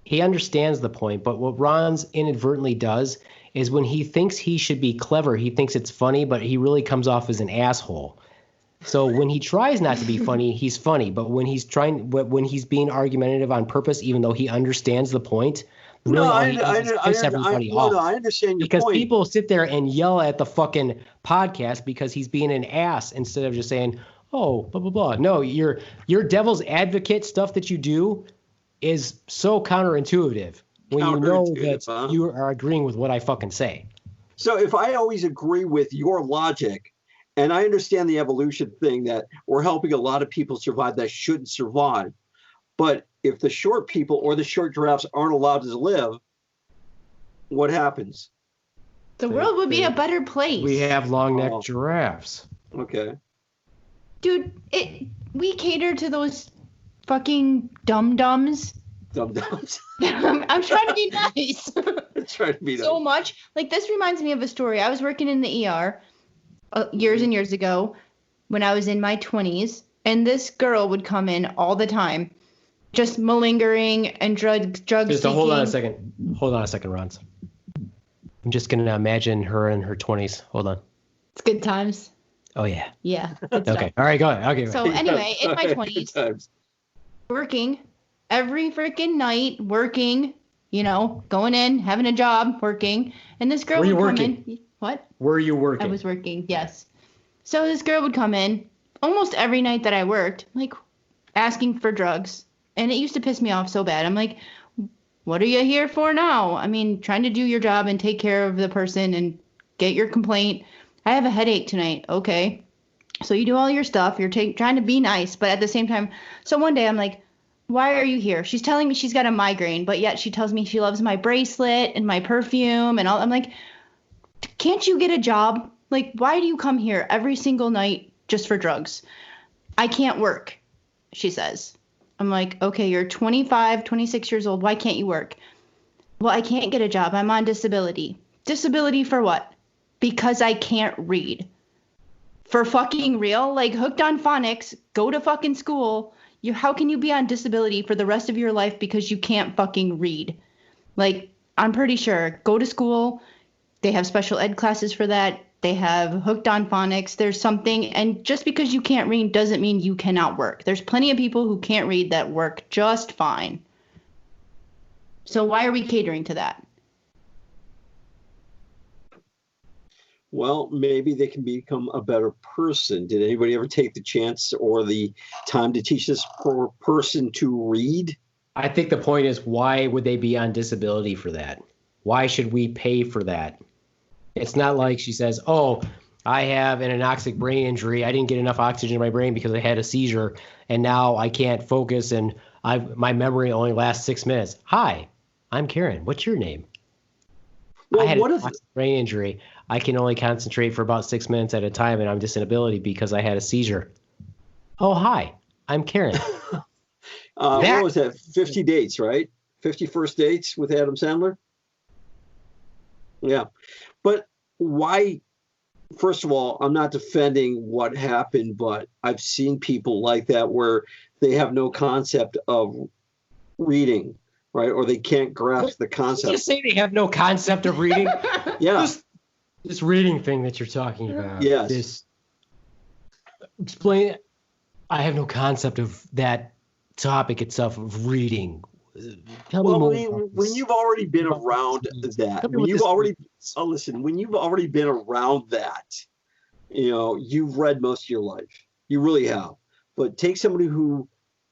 He understands the point, but what Ronz inadvertently does is when he thinks he should be clever, he thinks it's funny, but he really comes off as an asshole. So when he tries not to be funny, he's funny. But when he's being argumentative on purpose, even though he understands the point, really piss everybody off. No, I understand your because point. People sit there and yell at the fucking podcast because he's being an ass instead of just saying, "Oh, blah blah blah." No, your devil's advocate stuff that you do is so counterintuitive when you know that you are agreeing with what I fucking say. So if I always agree with your logic. And I understand the evolution thing that we're helping a lot of people survive that shouldn't survive. But if the short people or the short giraffes aren't allowed to live, what happens? The world would be a better place. We have long-necked giraffes. Okay. Dude, we cater to those fucking dum-dums. Dum-dums. I'm trying to be nice. Trying to be nice. So much. Like, this reminds me of a story. I was working in the ER. Years and years ago when I was in my 20s, and this girl would come in all the time just malingering and drug just seeking. Hold on a second, Ronz. I'm just going to imagine her in her 20s. Hold on. It's good times. Oh, yeah. Yeah. Okay. All right, go ahead. Okay. So anyway, in my 20s, working every freaking night, working, going in, having a job, working. And this girl would come in. What? Were you working? I was working, yes. So this girl would come in almost every night that I worked, like asking for drugs. And it used to piss me off so bad. I'm like, what are you here for now? I mean, trying to do your job and take care of the person and get your complaint. I have a headache tonight. Okay. So you do all your stuff. You're trying to be nice, but at the same time. So one day I'm like, why are you here? She's telling me she's got a migraine, but yet she tells me she loves my bracelet and my perfume and all. I'm like, can't you get a job? Like, why do you come here every single night just for drugs? I can't work, she says. I'm like, okay, you're 25, 26 years old. Why can't you work? Well, I can't get a job. I'm on disability. Disability for what? Because I can't read. For fucking real? Like, hooked on phonics, go to fucking school. How can you be on disability for the rest of your life because you can't fucking read? Like, I'm pretty sure. Go to school. They have special ed classes for that. They have hooked on phonics. There's something. And just because you can't read doesn't mean you cannot work. There's plenty of people who can't read that work just fine. So why are we catering to that? Well, maybe they can become a better person. Did anybody ever take the chance or the time to teach this poor person to read? I think the point is, why would they be on disability for that? Why should we pay for that? It's not like she says, oh, I have an anoxic brain injury. I didn't get enough oxygen in my brain because I had a seizure, and now I can't focus, and my memory only lasts 6 minutes. Hi, I'm Karen. What's your name? Well, I had an anoxic brain injury. I can only concentrate for about 6 minutes at a time, and I'm disability because I had a seizure. Oh, hi, I'm Karen. What was that? 50 dates, right? 50 first dates with Adam Sandler? Yeah. But why? First of all, I'm not defending what happened, but I've seen people like that where they have no concept of reading, right? Or they can't grasp the concept. You say they have no concept of reading? Yeah. This reading thing that you're talking about. Yes. Explain. I have no concept of that topic itself of reading. Tell me more. When you've already been around that, when you've already been around that, you've read most of your life. You really have. But take somebody who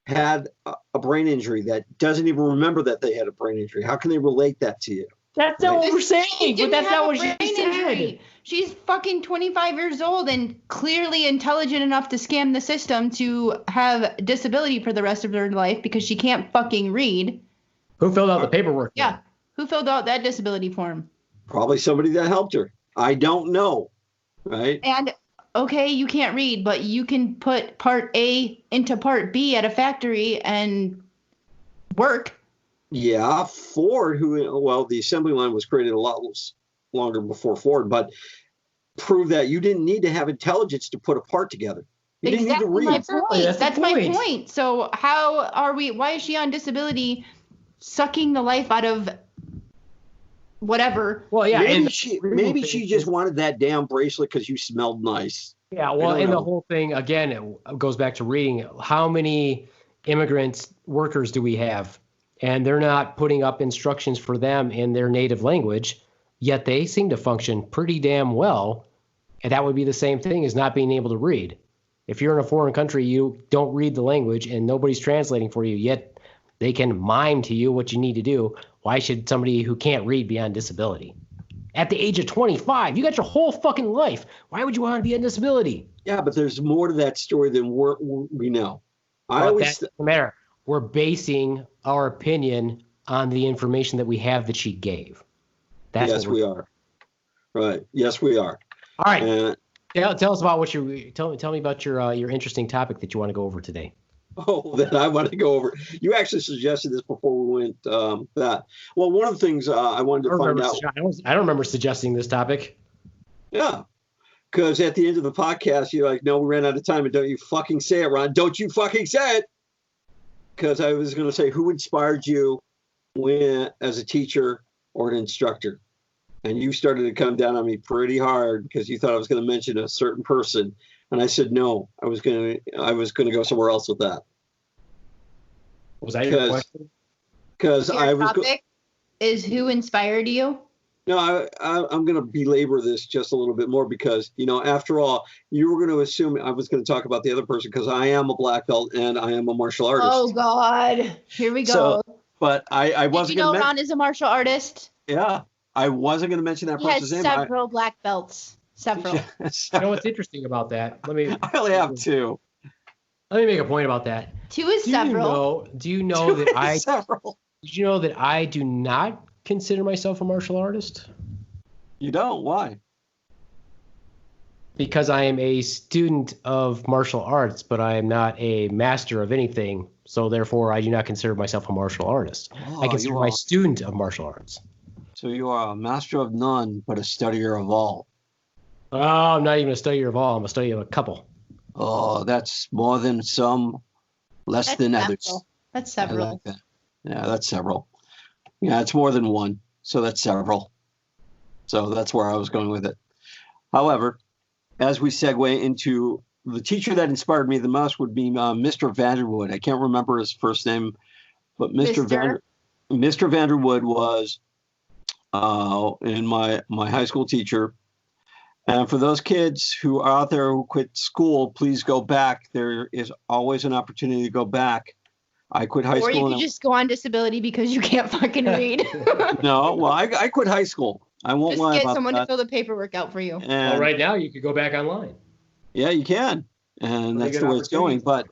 had a brain injury that doesn't even remember that they had a brain injury? How can they relate that to you? That's not what we're saying, She but didn't that's have not a what she brain said. injury. She's fucking 25 years old and clearly intelligent enough to scam the system to have disability for the rest of her life because she can't fucking read. Who filled out the paperwork? Yeah. Who filled out that disability form? Probably somebody that helped her. I don't know. Right? And okay, you can't read, but you can put part A into part B at a factory and work. Yeah, Ford, the assembly line was created a lot longer before Ford, but proved that you didn't need to have intelligence to put a part together. You didn't need to read. That's my point. So why is she on disability sucking the life out of whatever? Well, yeah. Maybe she just wanted that damn bracelet because you smelled nice. Yeah, well, and the whole thing, again, it goes back to reading. How many immigrant workers do we have? And they're not putting up instructions for them in their native language, yet they seem to function pretty damn well. And that would be the same thing as not being able to read. If you're in a foreign country, you don't read the language and nobody's translating for you, yet they can mime to you what you need to do. Why should somebody who can't read be on disability? At the age of 25, you got your whole fucking life. Why would you want to be on disability? Yeah, but there's more to that story than we know. That doesn't matter. We're basing our opinion on the information that we have that she gave. Yes, we are. Right. Yes, we are. All right. Tell us about what tell me about your interesting topic that you want to go over today. Oh, that I want to go over. You actually suggested this before we went that. Well, one of the things I wanted to find out. I don't remember suggesting this topic. Yeah. Because at the end of the podcast, you're like, no, we ran out of time. And don't you fucking say it, Ron. Don't you fucking say it. Because I was going to say, who inspired you as a teacher or an instructor? And you started to come down on me pretty hard because you thought I was going to mention a certain person. And I said, no, I was going to go somewhere else with that. Was that your question? Because I was. Topic is who inspired you? No, I'm going to belabor this just a little bit more because, after all, you were going to assume I was going to talk about the other person because I am a black belt and I am a martial artist. Oh, God. Here we go. So, but I wasn't going to Ron is a martial artist? Yeah. I wasn't going to mention that person's name. He has several black belts. Several. You know what's interesting about that? I only have two. Let me make a point about that. Two is several. Do you know that Did you know that I do not consider myself a martial artist? You don't? Why? Because I am a student of martial arts, but I am not a master of anything. So therefore, I do not consider myself a martial artist. I consider myself a student of martial arts. So you are a master of none, but a studier of all. Oh, I'm not even a studier of all. I'm a studier of a couple. Oh, that's more than some, less than others. That's several. I like that. Yeah, that's several. Yeah, it's more than one. So that's several. So that's where I was going with it. However, as we segue into the teacher that inspired me the most would be Mr. Vanderwood. I can't remember his first name, but Mr. Vanderwood was in my high school teacher. And for those kids who are out there who quit school, please go back. There is always an opportunity to go back. I quit high school. Or you could just go on disability because you can't fucking read. No, well, I quit high school. I won't lie about that. Just get someone to fill the paperwork out for you. Well, right now you could go back online. Yeah, you can. And that's the way it's going. But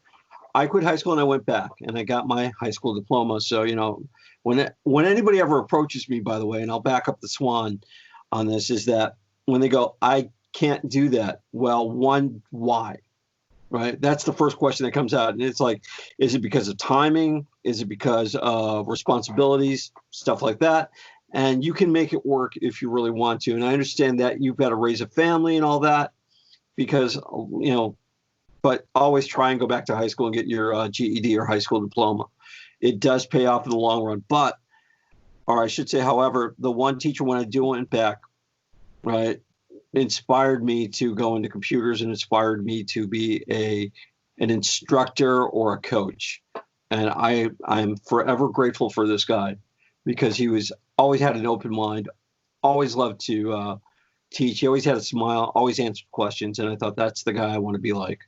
I quit high school and I went back and I got my high school diploma. So, when anybody ever approaches me, by the way, and I'll back up the Swan on this, is that when they go, I can't do that. Well, one, why? Right? That's the first question that comes out. And it's like, is it because of timing? Is it because of responsibilities? Stuff like that. And you can make it work if you really want to. And I understand that you've got to raise a family and all that because, but always try and go back to high school and get your GED or high school diploma. It does pay off in the long run. But, or I should say, however, the one teacher when I went back, right, inspired me to go into computers and inspired me to be an instructor or a coach. And I'm forever grateful for this guy because he always had an open mind, always loved to teach. He always had a smile, always answered questions. And I thought that's the guy I want to be like.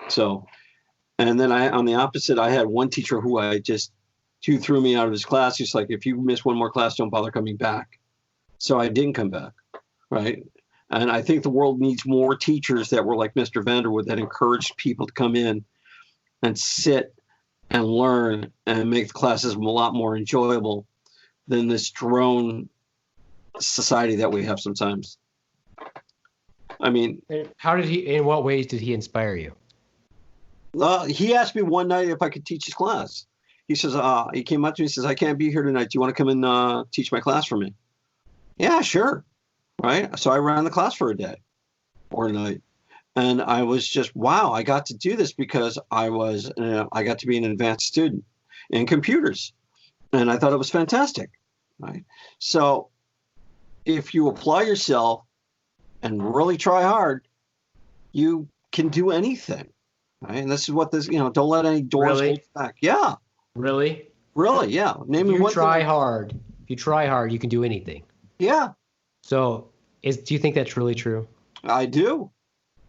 So And then on the opposite, I had one teacher who threw me out of his class. He's like, if you miss one more class, don't bother coming back. So I didn't come back, right? And I think the world needs more teachers that were like Mr. Vanderwood, that encouraged people to come in and sit and learn and make the classes a lot more enjoyable than this drone society that we have sometimes. I mean, in what ways did he inspire you? He asked me one night if I could teach his class. He says, he came up to me and says, I can't be here tonight. Do you want to come and teach my class for me? Yeah, sure. Right. So I ran the class for a day or a night. And I was just, wow, I got to do this because I got to be an advanced student in computers. And I thought it was fantastic. Right. So if you apply yourself and really try hard, you can do anything. Right. And this is what don't let any doors hold you back. Yeah. Really? Really, yeah. If you try hard, you can do anything. Yeah. So do you think that's really true? I do.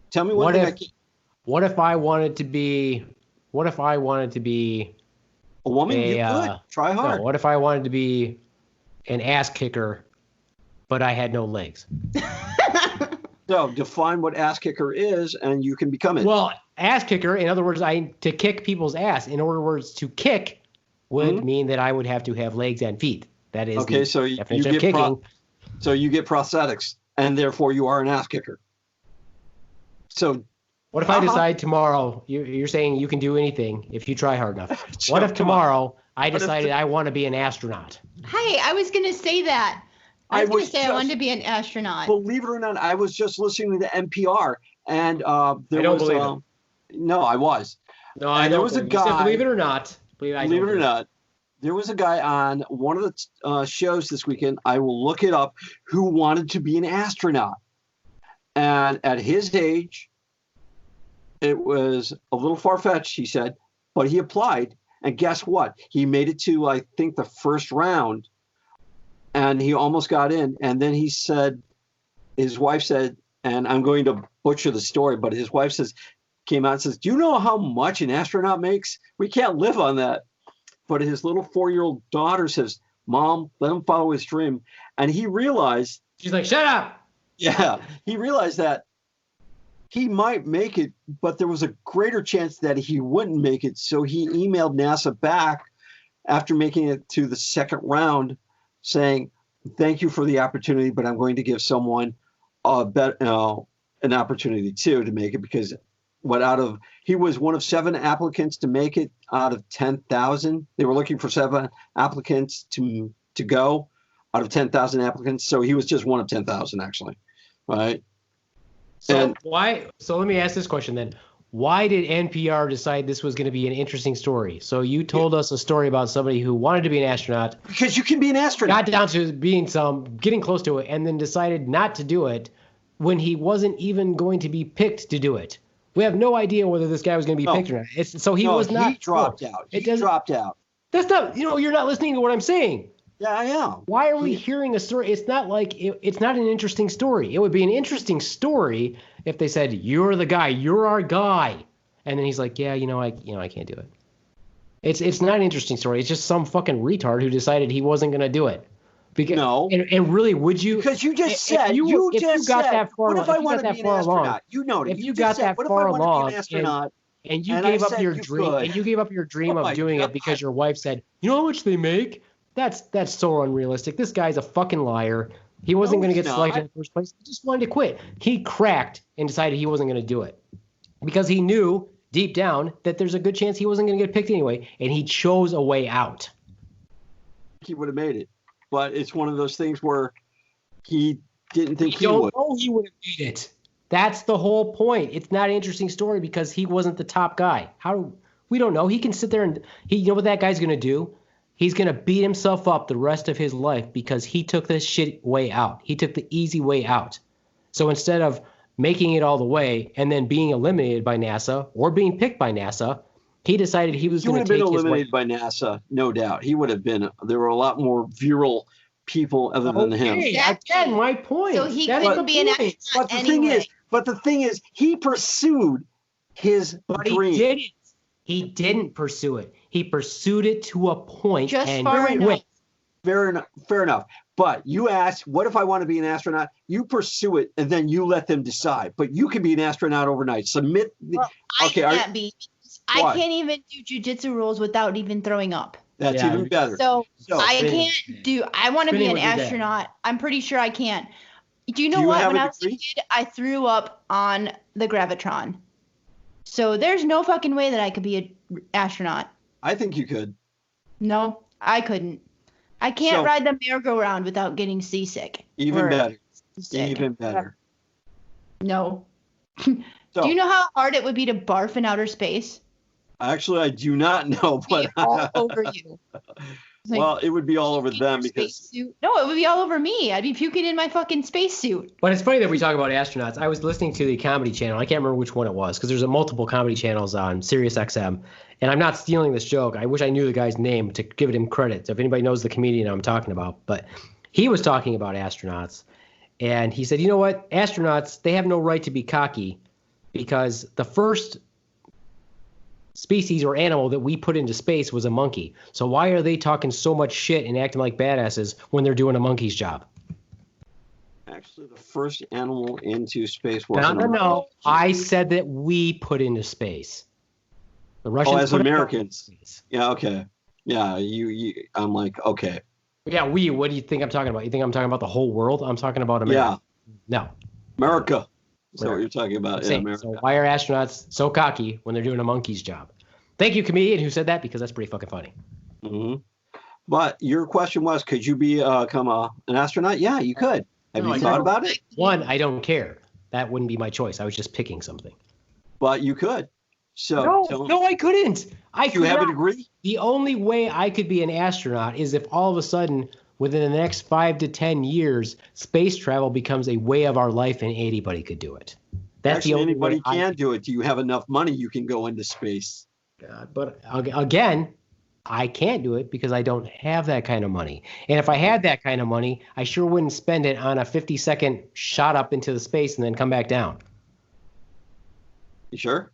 Tell me what What if I wanted to be a woman? You could try hard. No, what if I wanted to be an ass kicker, but I had no legs? So define what ass kicker is, and you can become it. Well, ass kicker, in other words, to kick people's ass. In other words, to kick would mean that I would have to have legs and feet. That is okay. So you get kicking. So you get prosthetics, and therefore you are an ass kicker. So what if I decide tomorrow? You're saying you can do anything if you try hard enough. What if tomorrow I decided I want to be an astronaut? Hey, I was going to say that. I wanted to be an astronaut. Believe it or not, I was just listening to NPR, and there I don't was. Believe it. No, I was. No, I don't. There was a guy. You said, believe it or not. Believe it or not. There was a guy on one of the shows this weekend. I will look it up. Who wanted to be an astronaut, and at his age, it was a little far-fetched, he said, but he applied, and guess what? He made it to, I think, the first round. And he almost got in. And then he said, his wife said, and I'm going to butcher the story, but his wife came out and says, do you know how much an astronaut makes? We can't live on that. But his little 4-year-old daughter says, Mom, let him follow his dream. And he realized. She's like, shut up. Yeah. He realized that he might make it, but there was a greater chance that he wouldn't make it. So he emailed NASA back after making it to the second round, saying, thank you for the opportunity, but I'm going to give someone an opportunity too to make it, because he was one of 7 applicants to make it out of 10,000. They were looking for 7 applicants to go out of 10,000 applicants. So he was just one of 10,000 actually. Right. So let me ask this question then. Why did NPR decide this was going to be an interesting story? So you told us a story about somebody who wanted to be an astronaut. Because you can be an astronaut. Got down to getting close to it, and then decided not to do it when he wasn't even going to be picked to do it. We have no idea whether this guy was going to be picked or not. Was not. He dropped out. He dropped out. That's not, you're not listening to what I'm saying. Yeah, I am. Why are we hearing a story? It's not like it's not an interesting story. It would be an interesting story if they said, "You're the guy. You're our guy," and then he's like, "Yeah, I can't do it." It's not an interesting story. It's just some fucking retard who decided he wasn't going to do it. No. And really, would you? Because you just said if you got that far along. What if I want to be an astronaut? You know it. If you got that far along, and you gave up your dream, of doing it because your wife said, "You know how much they make?" That's so unrealistic. This guy's a fucking liar. He wasn't going to get selected in the first place. He just wanted to quit. He cracked and decided he wasn't going to do it because he knew deep down that there's a good chance he wasn't going to get picked anyway, and he chose a way out. He would have made it, but it's one of those things where he didn't think he would. We don't know he would have made it. That's the whole point. It's not an interesting story because he wasn't the top guy. We don't know. He can sit there and you know what that guy's going to do? He's going to beat himself up the rest of his life because he took this shit way out. He took the easy way out. So instead of making it all the way and then being eliminated by NASA or being picked by NASA, he decided he was going to take his way. He would have been eliminated by NASA, no doubt. He would have been. There were a lot more virile people other than him. Again, my point. So he couldn't be an astronaut But the thing is, he pursued his dream. He didn't. He didn't pursue it. He pursued it to a point Just and far enough. quit. Fair enough. But you ask, what if I want to be an astronaut? You pursue it, and then you let them decide. But you can be an astronaut overnight. Submit. Well, I can't be. I can't even do jujitsu rules without even throwing up. That's even better. So I can't do. I want to be an astronaut. I'm pretty sure I can't. Do you know what? When I was a kid, I threw up on the gravitron. So there's no fucking way that I could be an astronaut. I think you could. No, I couldn't. I can't ride the merry-go-round without getting seasick. Even better. Even better. No. Do you know how hard it would be to barf in outer space? Actually, I do not know. But all over you. Like, well, it would be all over them because no, it would be all over me. I'd be puking in my fucking spacesuit. But it's funny that we talk about astronauts. I was listening to the comedy channel. I can't remember which one it was because there's multiple comedy channels on Sirius XM. And I'm not stealing this joke. I wish I knew the guy's name to give him credit. So if anybody knows the comedian I'm talking about, but he was talking about astronauts, and he said, you know what, astronauts, they have no right to be cocky because the first species or animal that we put into space was a monkey. So why are they talking so much shit and acting like badasses when they're doing a monkey's job? Actually, the first animal into space was no. I said that we put into space. The Russians as Americans. Yeah, okay. Yeah, you I'm like, okay. Yeah, what do you think I'm talking about? You think I'm talking about the whole world? I'm talking about America. Yeah. No. America. That's what you're talking about. Yeah, America. So why are astronauts so cocky when they're doing a monkey's job? Thank you, comedian, who said that, because that's pretty fucking funny. Mm-hmm. But your question was, could you become an astronaut? Yeah, you could. Have you thought about it? One, I don't care. That wouldn't be my choice. I was just picking something. But you could. So no, I couldn't. You have a degree? The only way I could be an astronaut is if all of a sudden, within the next 5 to 10 years, space travel becomes a way of our life and anybody could do it. That's Actually, the only anybody way can do it. Do you have enough money you can go into space? But again, I can't do it because I don't have that kind of money. And if I had that kind of money, I sure wouldn't spend it on a 50-second shot up into the space and then come back down. You sure?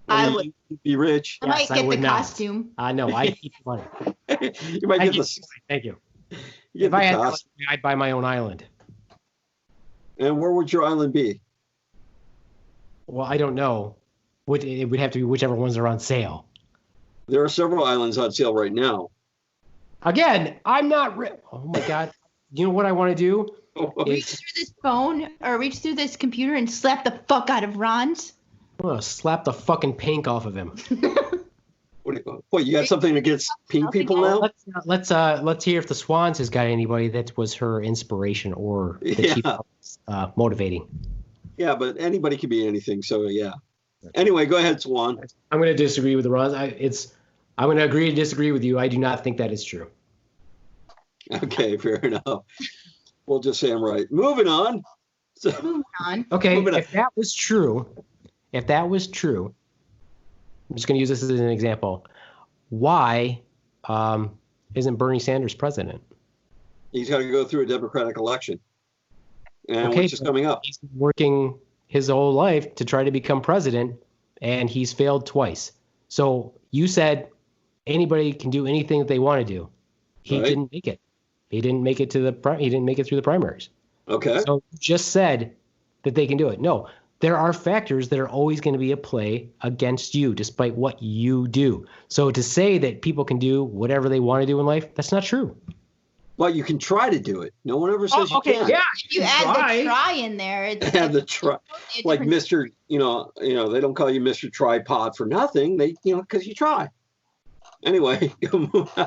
I would be rich. I might get the costume. No, I keep money. You might get the. Thank you. If I had money, I'd buy my own island. And where would your island be? Well, I don't know. It would have to be whichever ones are on sale. There are several islands on sale right now. Again, I'm not. Oh my God! You know what I want to do? Reach through this phone or reach through this computer and slap the fuck out of Ronz. I'm gonna slap the fucking pink off of him. What, you got something against pink people now? Let's hear if the Swans has got anybody that was her inspiration or that she was motivating. Yeah, but anybody can be anything. So yeah. Anyway, go ahead, Swan. I'm going to disagree with the Ronz. I'm going to agree to disagree with you. I do not think that is true. Okay, fair enough. We'll just say I'm right. Moving on. Okay, if that was true, I'm just going to use this as an example. Why isn't Bernie Sanders president? He's got to go through a Democratic election, which is coming up. He's working his whole life to try to become president, and he's failed twice. So you said anybody can do anything that they want to do. He didn't make it. He didn't make it through the primaries. Okay. So you just said that they can do it. No, there are factors that are always going to be at play against you, despite what you do. So to say that people can do whatever they want to do in life, that's not true. Well, you can try to do it. No one ever says you can't. Yeah, you add the try in there. Add the try, like Mr. They don't call you Mr. Tripod for nothing. They, because you try. Anyway,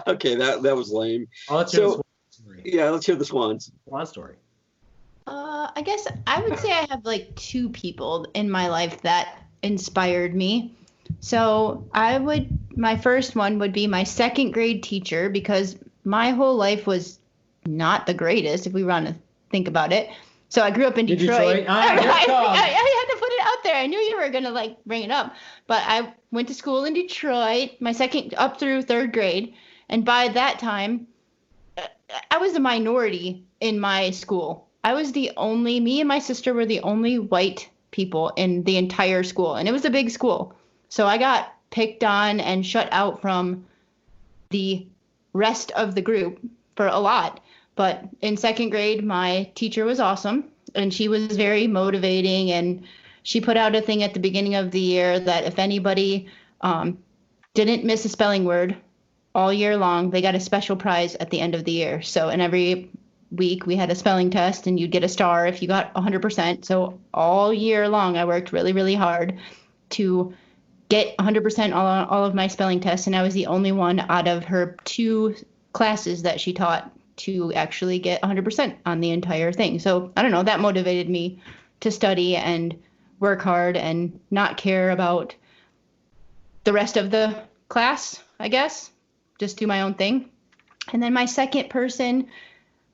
okay, that was lame. Let's hear the Swan story. Yeah, let's hear the Swan story. I guess I would say I have like two people in my life that inspired me. So my first one would be my second grade teacher, because my whole life was not the greatest if we want to think about it. So I grew up in Detroit. I had to put it out there. I knew you were going to bring it up. But I went to school in Detroit, my second up through third grade. And by that time, I was a minority in my school. Me and my sister were the only white people in the entire school. And it was a big school. So I got picked on and shut out from the rest of the group for a lot. But in second grade, my teacher was awesome, and she was very motivating, and she put out a thing at the beginning of the year that if anybody didn't miss a spelling word all year long, they got a special prize at the end of the year. So in every week we had a spelling test, and you'd get a star if you got 100%. So all year long I worked really, really hard to get 100% on all of my spelling tests, and I was the only one out of her 2 classes that she taught to actually get 100% on the entire thing. So I don't know, that motivated me to study and work hard and not care about the rest of the class, I guess. Just do my own thing. And then my second person,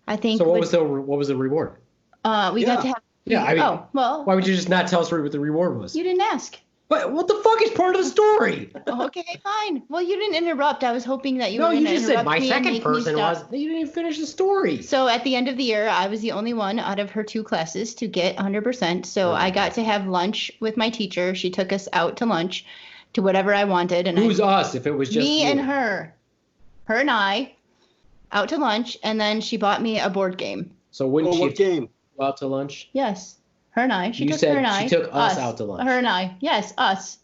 I think. So what was the reward? We got to have. Yeah, I mean, oh, well. Why would you just not tell us what the reward was? You didn't ask. But what the fuck is part of the story? Okay, fine. Well, you didn't interrupt. I was hoping that you were going to interrupt me. No, you just said my second person was. You didn't even finish the story. So at the end of the year, I was the only one out of her 2 classes to get 100%. So I got to have lunch with my teacher. She took us out to lunch to whatever I wanted. And who's us if it was just me you? And her? Her and I out to lunch, and then she bought me a board game. So wouldn't what game? Go out to lunch? Yes. Her and I. She you took said her and I. She took us out to lunch. Her and I. Yes, us.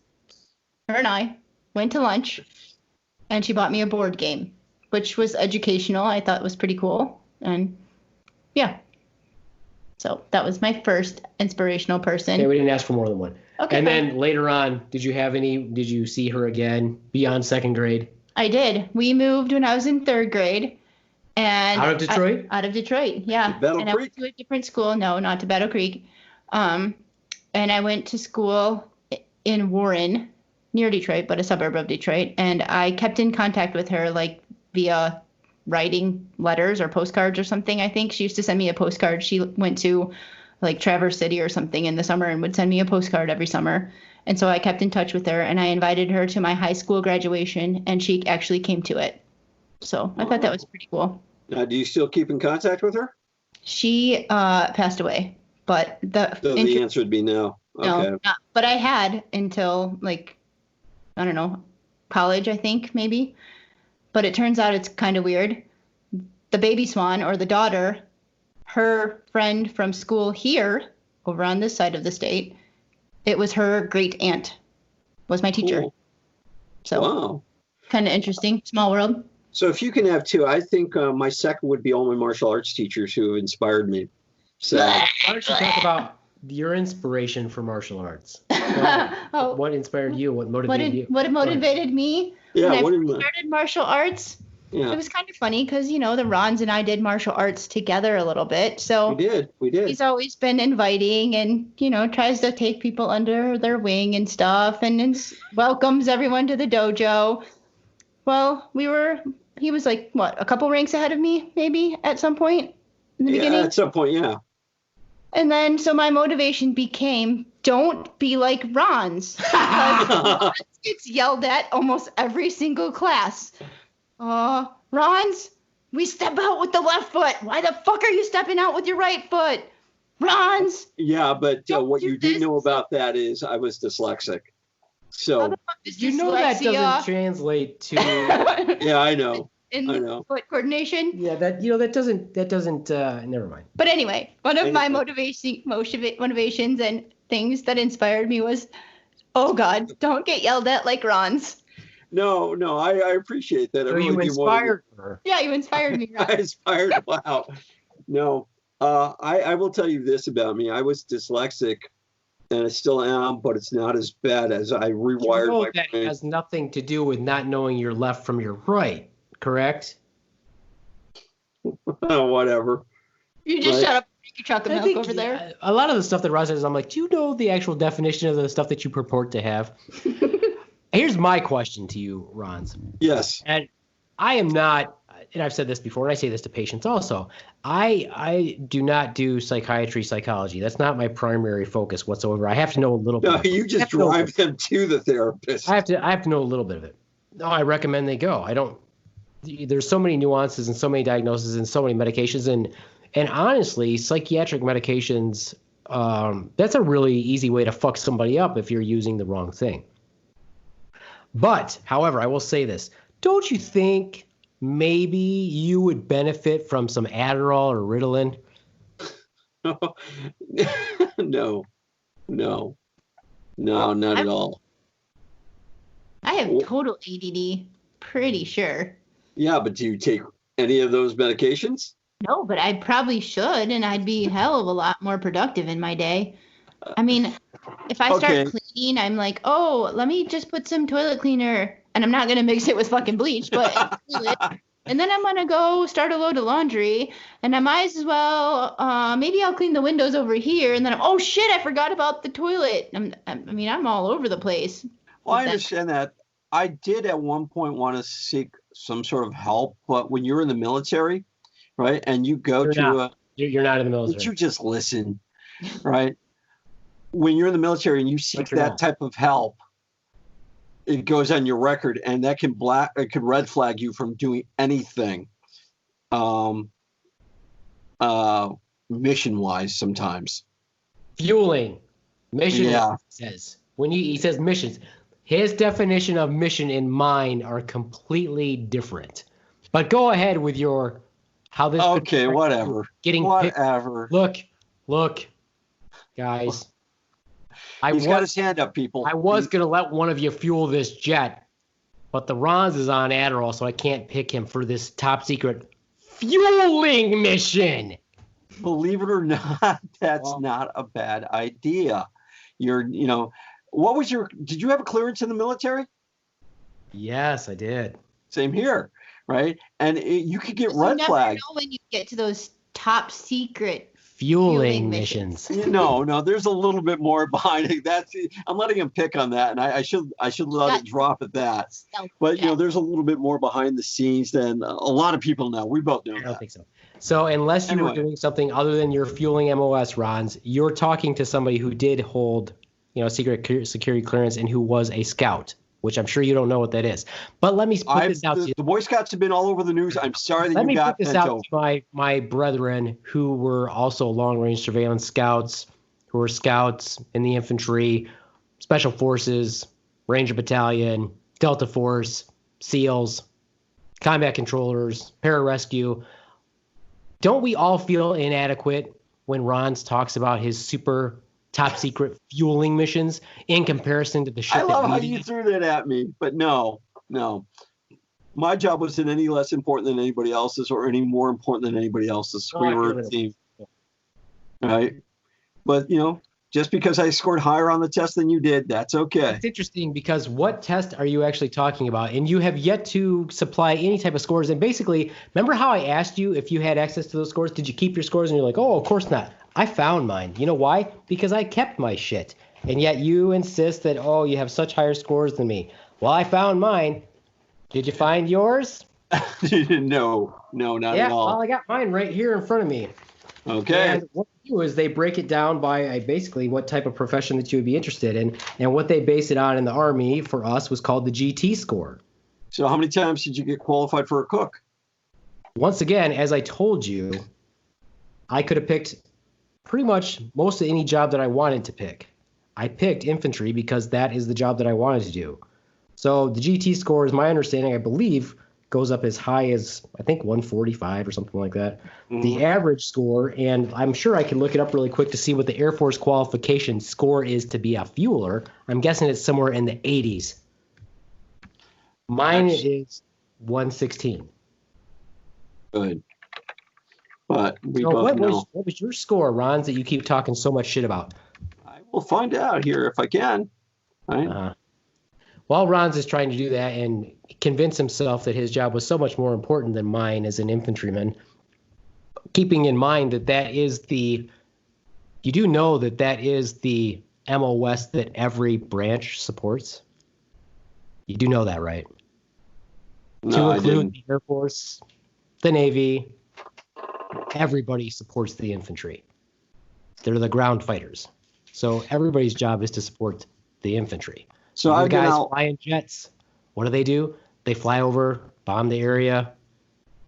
Her and I went to lunch, and she bought me a board game, which was educational. I thought was pretty cool. And yeah. So that was my first inspirational person. Okay, we didn't ask for more than one. Okay. And then later on, did you see her again beyond second grade? I did. We moved when I was in third grade. And out of Detroit? Out of Detroit, yeah. Battle and Creek? I went to a different school. No, not to Battle Creek. And I went to school in Warren, near Detroit, but a suburb of Detroit. And I kept in contact with her, like, via writing letters or postcards or something, I think. She used to send me a postcard. She went to, like, Traverse City or something in the summer and would send me a postcard every summer. And so I kept in touch with her, and I invited her to my high school graduation, and she actually came to it. So I thought that was pretty cool. Now, do you still keep in contact with her? She passed away, but So the answer would be no. Okay. No, not, but I had until, like, I don't know, college, I think, maybe. But it turns out it's kind of weird. The baby swan, or the daughter, her friend from school here, over on this side of the state, it was her great aunt, was my teacher. Cool. So wow. Kind of interesting, small world. So if you can have 2, I think my second would be all my martial arts teachers who have inspired me. So why don't you talk about your inspiration for martial arts? What inspired you? What motivated you? What motivated me yeah, when I started martial arts? Yeah. It was kind of funny because, the Ronz and I did martial arts together a little bit. So we did. He's always been inviting and, tries to take people under their wing and stuff and welcomes everyone to the dojo. Well, he was like, what, a couple ranks ahead of me, maybe at some point in the beginning? At some point, yeah. And then, so my motivation became, don't be like Ronz. Because Ronz gets yelled at almost every single class. Ronz, we step out with the left foot. Why the fuck are you stepping out with your right foot? Ronz. Yeah, but what you do know about that is I was dyslexic. So that doesn't translate to. Yeah, I know. I know. Foot coordination. Yeah, that doesn't. Never mind. But anyway, one of my motivations and things that inspired me was, oh God, don't get yelled at like Ronz. No, I appreciate that. So you inspired her. Yeah, you inspired me. I inspired. Wow. No, I will tell you this about me. I was dyslexic, and I still am, but it's not as bad as I rewired my that brain. Has nothing to do with not knowing your left from your right, correct? Whatever. You just shut up and drink your chocolate milk over there. A lot of the stuff that Ross says, I'm like, do you know the actual definition of the stuff that you purport to have? Here's my question to you, Ronz. Yes. And I am not, and I've said this before, and I say this to patients also, I do not do psychology. That's not my primary focus whatsoever. I have to know a little bit. No, you just drive them to the therapist. I have to know a little bit of it. No, I recommend they go. There's so many nuances and so many diagnoses and so many medications. And honestly, psychiatric medications, that's a really easy way to fuck somebody up if you're using the wrong thing. But, however, I will say this. Don't you think maybe you would benefit from some Adderall or Ritalin? No, not at all. I have total ADD, pretty sure. Yeah, but do you take any of those medications? No, but I probably should, and I'd be hell of a lot more productive in my day. I mean, if I start cleaning, I'm like, oh, let me just put some toilet cleaner, and I'm not going to mix it with fucking bleach, but and then I'm going to go start a load of laundry, and I might as well, maybe I'll clean the windows over here, and then, oh shit, I forgot about the toilet. I'm all over the place. Well, I understand that. I did at one point want to seek some sort of help, but when you're in the military, right, and you go you're not in the military. But you just listen, right? When you're in the military and you seek that type of help, it goes on your record, and that can red flag you from doing anything, mission-wise sometimes. Fueling, mission. Yeah. Says when he says missions. His definition of mission and mine are completely different. But go ahead with your how this. Okay, whatever. Whatever. Look, guys. He's got his hand up, people. I was gonna let one of you fuel this jet, but the Ronz is on Adderall, so I can't pick him for this top secret fueling mission. Believe it or not, that's not a bad idea. Did you have a clearance in the military? Yes, I did. Same here, right? And you could get red flagged. You never know when you get to those top secret fueling missions. No, there's a little bit more behind it. I'm letting him pick on that, and I should let it drop at that. But there's a little bit more behind the scenes than a lot of people know. We both know that. I don't think so. So unless you were doing something other than your fueling MOS, Ronz, you're talking to somebody who did hold secret security clearance and who was a scout, which I'm sure you don't know what that is. But let me put this out to you. The Boy Scouts have been all over the news. I'm sorry that you got Let me put this out to my brethren who were also long-range surveillance scouts, who were scouts in the infantry, special forces, Ranger Battalion, Delta Force, SEALs, combat controllers, pararescue. Don't we all feel inadequate when Ronz talks about his super top secret fueling missions in comparison to the shit? I love how you threw that at me, but no. My job wasn't any less important than anybody else's or any more important than anybody else's. We were a team. Right? But, just because I scored higher on the test than you did, that's okay. It's interesting because what test are you actually talking about? And you have yet to supply any type of scores. And basically, remember how I asked you if you had access to those scores? Did you keep your scores? And you're like, oh, of course not. I found mine. You know why? Because I kept my shit. And yet you insist that, oh, you have such higher scores than me. Well, I found mine. Did you find yours? No, not at all. Well, I got mine right here in front of me. Okay. And what they do is they break it down by basically what type of profession that you would be interested in. And what they base it on in the Army for us was called the GT score. So how many times did you get qualified for a cook? Once again, as I told you, I could have picked pretty much most of any job that I wanted to pick. I picked infantry because that is the job that I wanted to do. So the GT score, is my understanding, I believe, goes up as high as, I think, 145 or something like that. Mm-hmm. The average score, and I'm sure I can look it up really quick to see what the Air Force qualification score is to be a fueler. I'm guessing it's somewhere in the 80s. Mine is 116. Good. But we both know. What was your score, Ronz, that you keep talking so much shit about? I will find out here if I can. Right? While Ronz is trying to do that and convince himself that his job was so much more important than mine as an infantryman, keeping in mind that is the MOS that every branch supports? You do know that, right? No, to include the Air Force, the Navy, everybody supports the infantry. They're the ground fighters. So everybody's job is to support the infantry. So the guys flying jets, what do? They fly over, bomb the area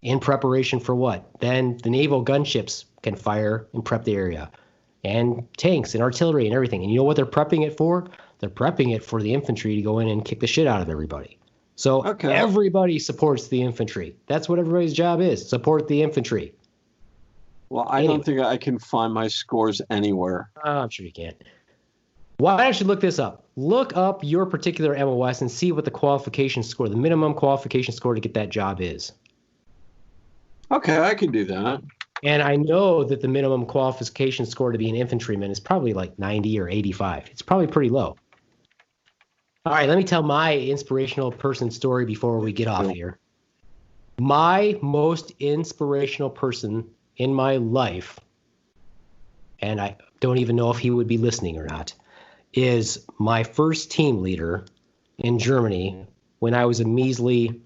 in preparation for what? Then the naval gunships can fire and prep the area. And tanks and artillery and everything. And you know what they're prepping it for? They're prepping it for the infantry to go in and kick the shit out of everybody. So everybody supports the infantry. That's what everybody's job is, support the infantry. Well, I don't think I can find my scores anywhere. I'm sure you can. Why don't you look this up? Look up your particular MOS and see what the qualification score, the minimum qualification score to get that job is. Okay, I can do that. And I know that the minimum qualification score to be an infantryman is probably like 90 or 85. It's probably pretty low. All right, let me tell my inspirational person story before we get off here. My most inspirational person in my life, and I don't even know if he would be listening or not, is my first team leader in Germany when I was a measly,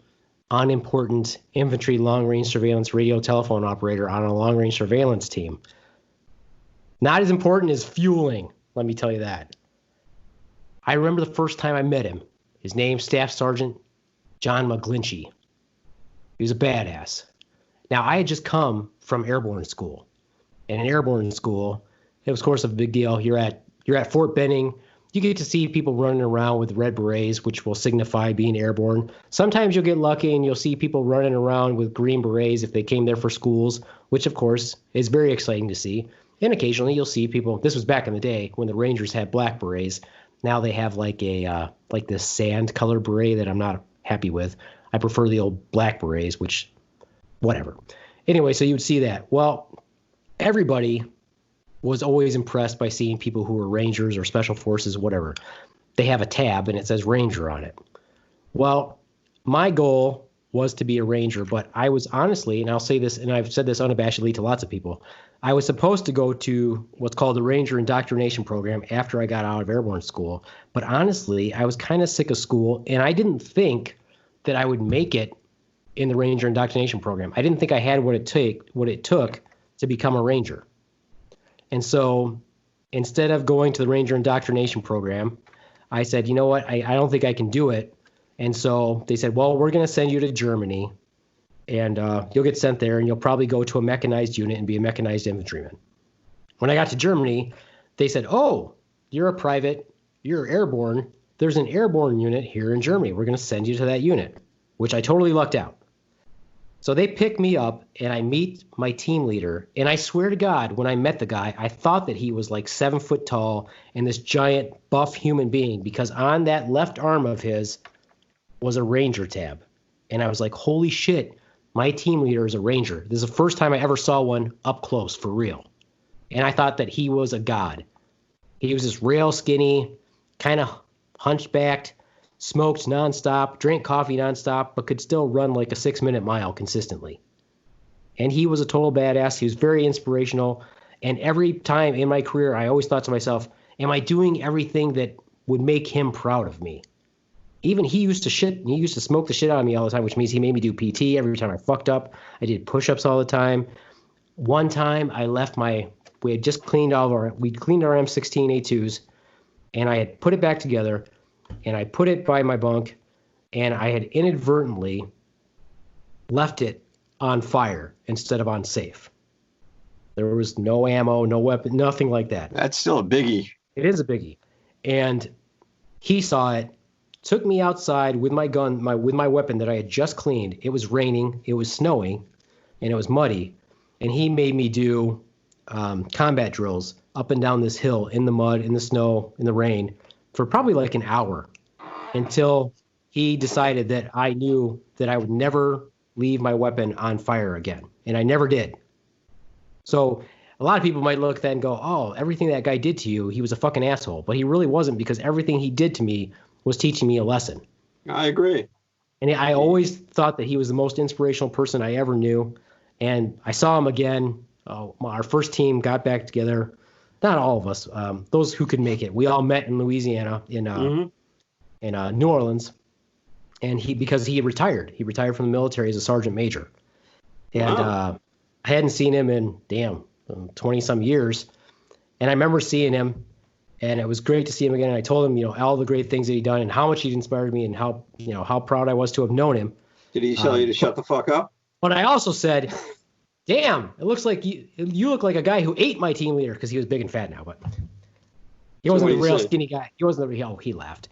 unimportant infantry long-range surveillance radio telephone operator on a long-range surveillance team. Not as important as fueling, let me tell you that. I remember the first time I met him. His name, Staff Sergeant John McGlinchey. He was a badass. Now, I had just come from airborne school. And in airborne school, it was, of course, a big deal. You're at Fort Benning. You get to see people running around with red berets, which will signify being airborne. Sometimes you'll get lucky and you'll see people running around with green berets if they came there for schools, which, of course, is very exciting to see. And occasionally you'll see people, this was back in the day when the Rangers had black berets. Now they have like this sand color beret that I'm not happy with. I prefer the old black berets, which, whatever. Anyway, so you would see that. Well, everybody was always impressed by seeing people who were Rangers or Special Forces, whatever. They have a tab and it says Ranger on it. Well, my goal was to be a Ranger, but I was honestly, and I'll say this, and I've said this unabashedly to lots of people, I was supposed to go to what's called the Ranger Indoctrination Program after I got out of airborne school. But honestly, I was kind of sick of school, and I didn't think that I would make it in the Ranger Indoctrination Program. I didn't think I had what it took to become a Ranger. And so instead of going to the Ranger Indoctrination Program, I said, you know what, I don't think I can do it. And so they said, well, we're going to send you to Germany, and you'll get sent there, and you'll probably go to a mechanized unit and be a mechanized infantryman. When I got to Germany, they said, oh, you're a private, you're airborne. There's an airborne unit here in Germany. We're going to send you to that unit, which I totally lucked out. So they pick me up, and I meet my team leader. And I swear to God, when I met the guy, I thought that he was like 7 foot tall and this giant buff human being, because on that left arm of his was a Ranger tab. And I was like, holy shit, my team leader is a Ranger. This is the first time I ever saw one up close for real. And I thought that he was a god. He was this rail skinny, kind of hunchbacked, smoked nonstop, drank coffee nonstop, but could still run like a 6-minute mile consistently. And he was a total badass. He was very inspirational. And every time in my career, I always thought to myself, am I doing everything that would make him proud of me? Even he used to smoke the shit out of me all the time, which means he made me do PT every time I fucked up. I did push-ups all the time. One time we had just cleaned we'd cleaned our M16A2s, and I had put it back together, and I put it by my bunk, and I had inadvertently left it on fire instead of on safe. There was no ammo, no weapon, nothing like that. That's still a biggie. It is a biggie. And he saw it, took me outside with my gun, with my weapon that I had just cleaned. It was raining, it was snowing, and it was muddy. And he made me do combat drills up and down this hill in the mud, in the snow, in the rain for probably like an hour until he decided that I knew that I would never leave my weapon on fire again. And I never did. So a lot of people might look at that and go, oh, everything that guy did to you, he was a fucking asshole. But he really wasn't, because everything he did to me was teaching me a lesson. I agree. And I always thought that he was the most inspirational person I ever knew. And I saw him again. Our first team got back together. Not all of us, those who could make it. We all met in Louisiana, in New Orleans. And because he retired. He retired from the military as a sergeant major. And I hadn't seen him in, 20-some years. And I remember seeing him, and it was great to see him again. And I told him, all the great things that he'd done and how much he'd inspired me and how proud I was to have known him. Did he tell you to shut the fuck up? But I also said, damn, it looks like you look like a guy who ate my team leader, because he was big and fat now. But He wasn't a real skinny guy. He wasn't the real. He laughed.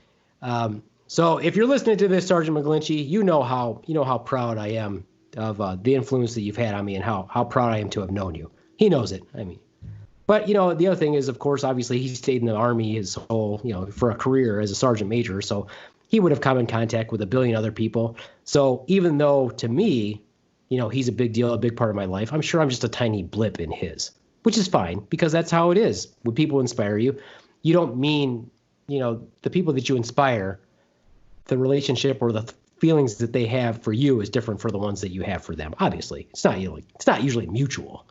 So if you're listening to this, Sergeant McGlinchey, you know how proud I am of the influence that you've had on me and how proud I am to have known you. He knows it. I mean, but the other thing is, of course, obviously he stayed in the Army his whole, for a career as a sergeant major. So he would have come in contact with a billion other people. So even though to me, he's a big deal, a big part of my life, I'm sure I'm just a tiny blip in his, which is fine because that's how it is. When people inspire you, you don't mean, the people that you inspire, the relationship or the feelings that they have for you is different for the ones that you have for them. Obviously, it's not usually mutual.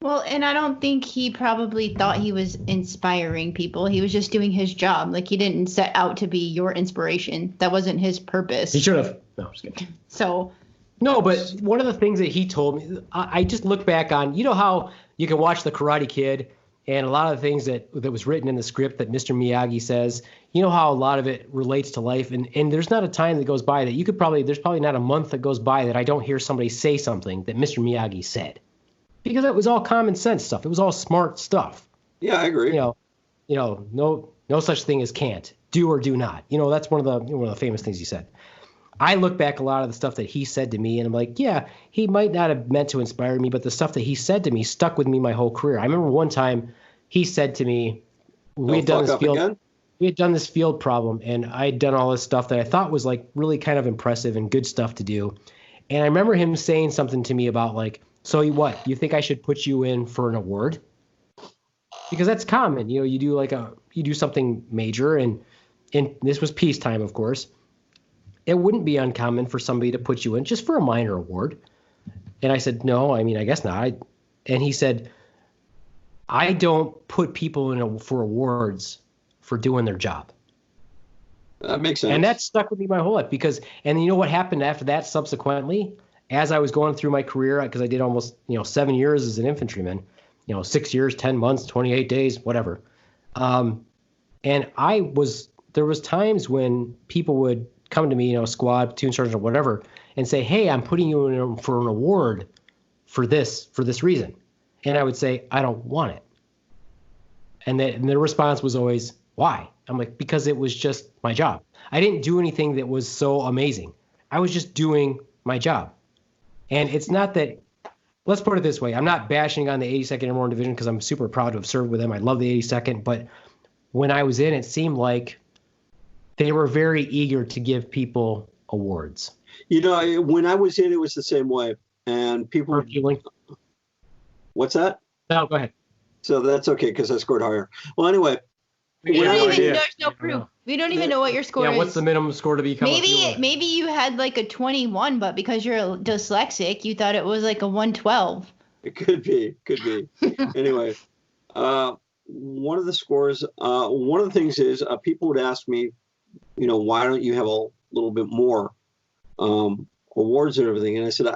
Well, and I don't think he probably thought he was inspiring people. He was just doing his job. Like, he didn't set out to be your inspiration. That wasn't his purpose. He should have. No, I'm just kidding. So. No, but one of the things that he told me, I just look back on, how you can watch The Karate Kid and a lot of the things that was written in the script that Mr. Miyagi says, how a lot of it relates to life. And there's not a time that goes by that there's probably not a month that goes by that I don't hear somebody say something that Mr. Miyagi said. Because it was all common sense stuff. It was all smart stuff. Yeah, I agree. No such thing as can't. Do or do not. That's one of the famous things he said. I look back a lot of the stuff that he said to me, and I'm like, yeah, he might not have meant to inspire me, but the stuff that he said to me stuck with me my whole career. I remember one time he said to me, we had done this field problem, and I had done all this stuff that I thought was like really kind of impressive and good stuff to do. And I remember him saying something to me about like, so you think I should put you in for an award? Because that's common. You do something major, and this was peacetime, of course. It wouldn't be uncommon for somebody to put you in just for a minor award. And I said, no, I mean, I guess not. And he said, I don't put people in for awards for doing their job. That makes sense. And that stuck with me my whole life and you know what happened after that subsequently? As I was going through my career, because I did almost, 7 years as an infantryman, 6 years, 10 months, 28 days, whatever. And there was times when people would come to me, squad, platoon sergeant, or whatever, and say, hey, I'm putting you in for an award for this reason. And I would say, I don't want it. And the response was always, why? I'm like, because it was just my job. I didn't do anything that was so amazing. I was just doing my job. And it's not that, let's put it this way. I'm not bashing on the 82nd Airborne Division because I'm super proud to have served with them. I love the 82nd. But when I was in, it seemed like they were very eager to give people awards. When I was in, it was the same way. And people were feeling. What's that? No, go ahead. So that's okay because I scored higher. Well, anyway. There's no proof. We don't even know what your score is. Yeah, what's the minimum score to become Maybe you had like a 21, but because you're dyslexic, you thought it was like a 112. It could be. Anyway, one of the scores, one of the things is people would ask me, why don't you have a little bit more awards and everything? And I said,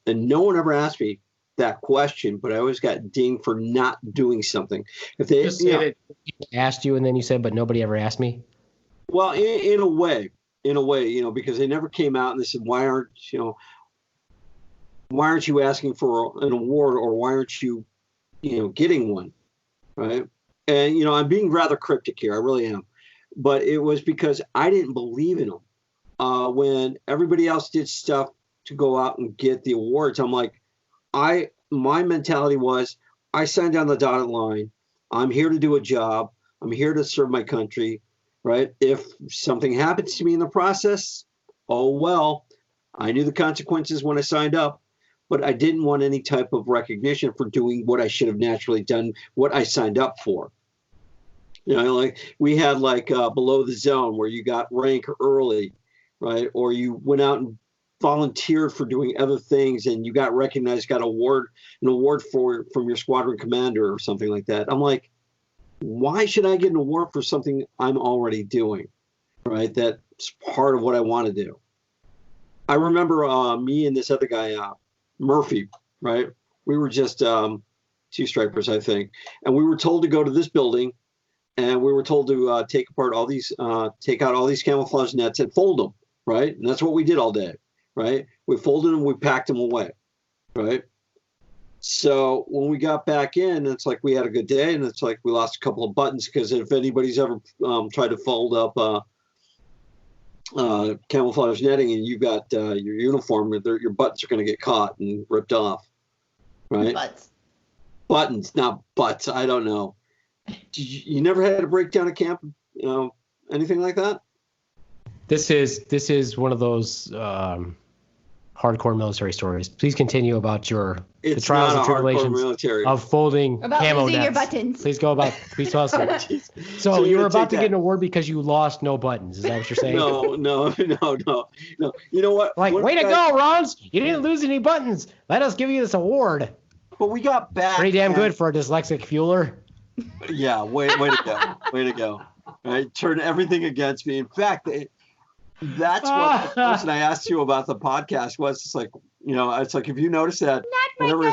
and no one ever asked me that question, but I always got dinged for not doing something. If they people asked you and then you said, but nobody ever asked me. Well, in a way, because they never came out and they said, why aren't you asking for an award, or why aren't you, getting one, right? And I'm being rather cryptic here, I really am, but it was because I didn't believe in them. When everybody else did stuff to go out and get the awards, I'm like, my mentality was, I signed on the dotted line. I'm here to do a job. I'm here to serve my country, right? If something happens to me in the process, oh, well, I knew the consequences when I signed up, but I didn't want any type of recognition for doing what I should have naturally done, what I signed up for. Like we had below the zone where you got rank early, right? Or you went out and volunteered for doing other things and you got recognized, got an award from your squadron commander or something like that. I'm like, why should I get an award for something I'm already doing, right? That's part of what I want to do. I remember me and this other guy, Murphy, right? We were just two stripers, I think. And we were told to go to this building and we were told to take out all these camouflage nets and fold them, right? And that's what we did all day. Right? We folded them, we packed them away. Right? So when we got back in, it's like we had a good day, and it's like we lost a couple of buttons because if anybody's ever tried to fold up camouflage netting and you got your uniform, your buttons are going to get caught and ripped off, right? Buttons, not butts. I don't know. You never had a breakdown at camp, anything like that? This is one of those hardcore military stories. Please continue about the trials and tribulations of folding camo nets. Your buttons. Please go about. Please tell us. So you were about to get an award because you lost no buttons. Is that what you're saying? No. You know what? Like, way to go, Ronz! You didn't lose any buttons. Let us give you this award. But we got back. Pretty damn good for a dyslexic fueler. Yeah, way to go. Right, turn everything against me. In fact, that's what the person I asked you about the podcast was. It's like, it's like if you notice that whenever I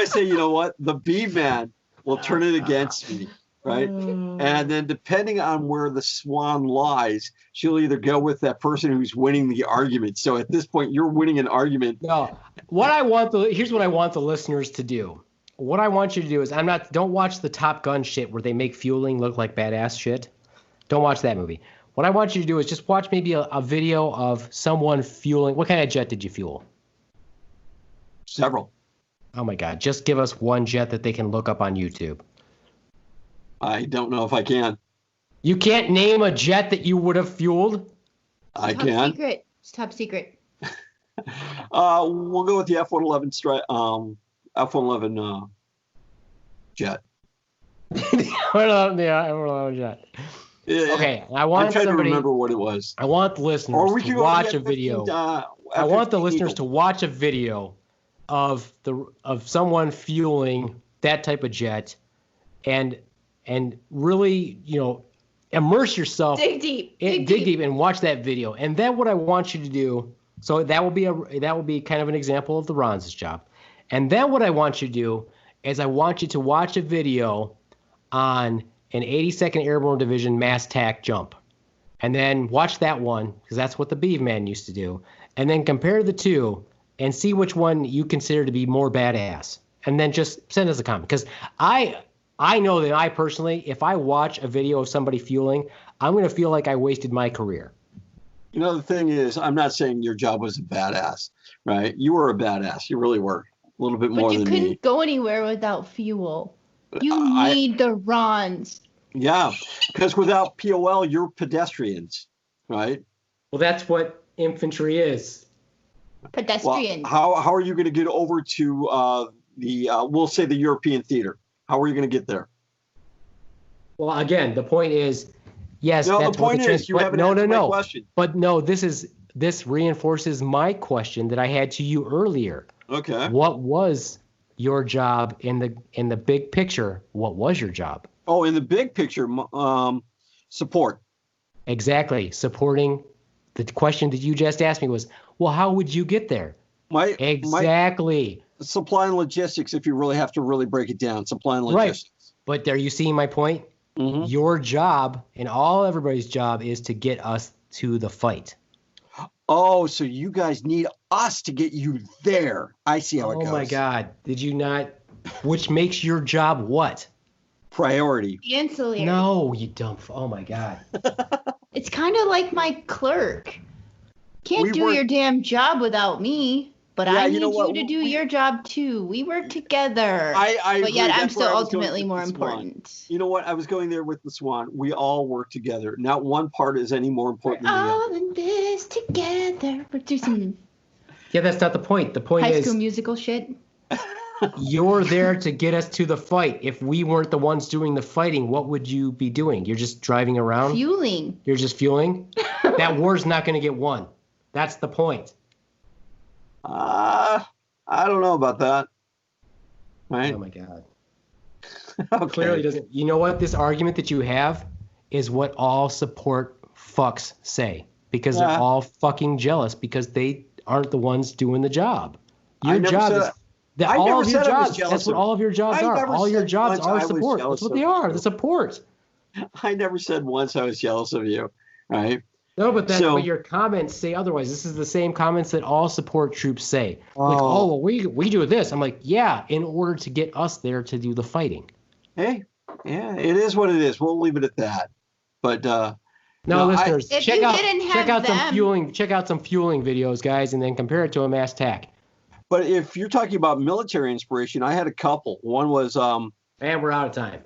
say, you know what, the Beaveman will turn it against me, right? And then depending on where the swan lies, she'll either go with that person who's winning the argument. So at this point, you're winning an argument. No, here's what I want the listeners to do. What I want you to do is don't watch the Top Gun shit where they make fueling look like badass shit. Don't watch that movie. What I want you to do is just watch maybe a video of someone fueling. What kind of jet did you fuel? Several. Oh my God. Just give us one jet that they can look up on YouTube. I don't know if I can. You can't name a jet that you would have fueled? I can. It's top secret. We'll go with the F-111 F-111 jet. F-111 jet. Yeah. Okay, I'm trying to remember what it was. I want the listeners to watch a video. I want the listeners to watch a video of someone fueling that type of jet, and really, immerse yourself. Dig deep, and watch that video. And then what I want you to do. So that will be kind of an example of the Ronz's job. And then what I want you to do is I want you to watch a video on an 82nd Airborne Division mass tack jump. And then watch that one, because that's what the Beaveman used to do. And then compare the two and see which one you consider to be more badass. And then just send us a comment. Because I know that I personally, if I watch a video of somebody fueling, I'm going to feel like I wasted my career. The thing is, I'm not saying your job was a badass, right? You were a badass. You really were. A little bit more than me. But you couldn't go anywhere without fuel. You need the Ronz. Yeah, because without POL, you're pedestrians, right? Well, that's what infantry is. Pedestrians. Well, how are you going to get over to we'll say the European theater? How are you going to get there? Well, again, the point is, yes. No, the point is you haven't answered my question. But no, this reinforces my question that I had to you earlier. Okay. What was your job in the big picture? What was your job? Oh, in the big picture, support. Exactly. Supporting. The question that you just asked me was, well, how would you get there? Exactly. Supply and logistics, if you really have to really break it down. Supply and logistics. Right. But are you seeing my point? Mm-hmm. Your job and everybody's job is to get us to the fight. Oh, so you guys need us to get you there. I see how it goes. Oh, my God. Did you not? Which makes your job what? Priority. Ancillary. No, you dumb. Oh, my God. It's kind of like my clerk. Can't do your damn job without me, but I need you to do your job too. We work together. But yet I'm still ultimately more important. You know what? I was going there with the Swan. We all work together. Not one part is any more important than the other. All in this together. Yeah, that's not the point. The point is High School Musical shit. You're there to get us to the fight. If we weren't the ones doing the fighting, what would you be doing? You're just driving around? Fueling. You're just fueling? That war's not going to get won. That's the point. I don't know about that. Right? Oh, my God. Okay. Clearly doesn't. You know what? This argument that you have is what all support fucks say. Because they're all fucking jealous because they aren't the ones doing the job. Your job is... all of your jobs. That's what all of your jobs are. All your jobs are support. That's what they are. The support. I never said once I was jealous of you, right? No, but but your comments say otherwise. This is the same comments that all support troops say. Oh. Like, oh, well, we do this. I'm like, yeah, in order to get us there to do the fighting. Hey, yeah, it is what it is. We'll leave it at that. But no, listeners, check out some fueling videos, guys, and then compare it to a mass tack. But if you're talking about military inspiration, I had a couple. One was and we're out of time.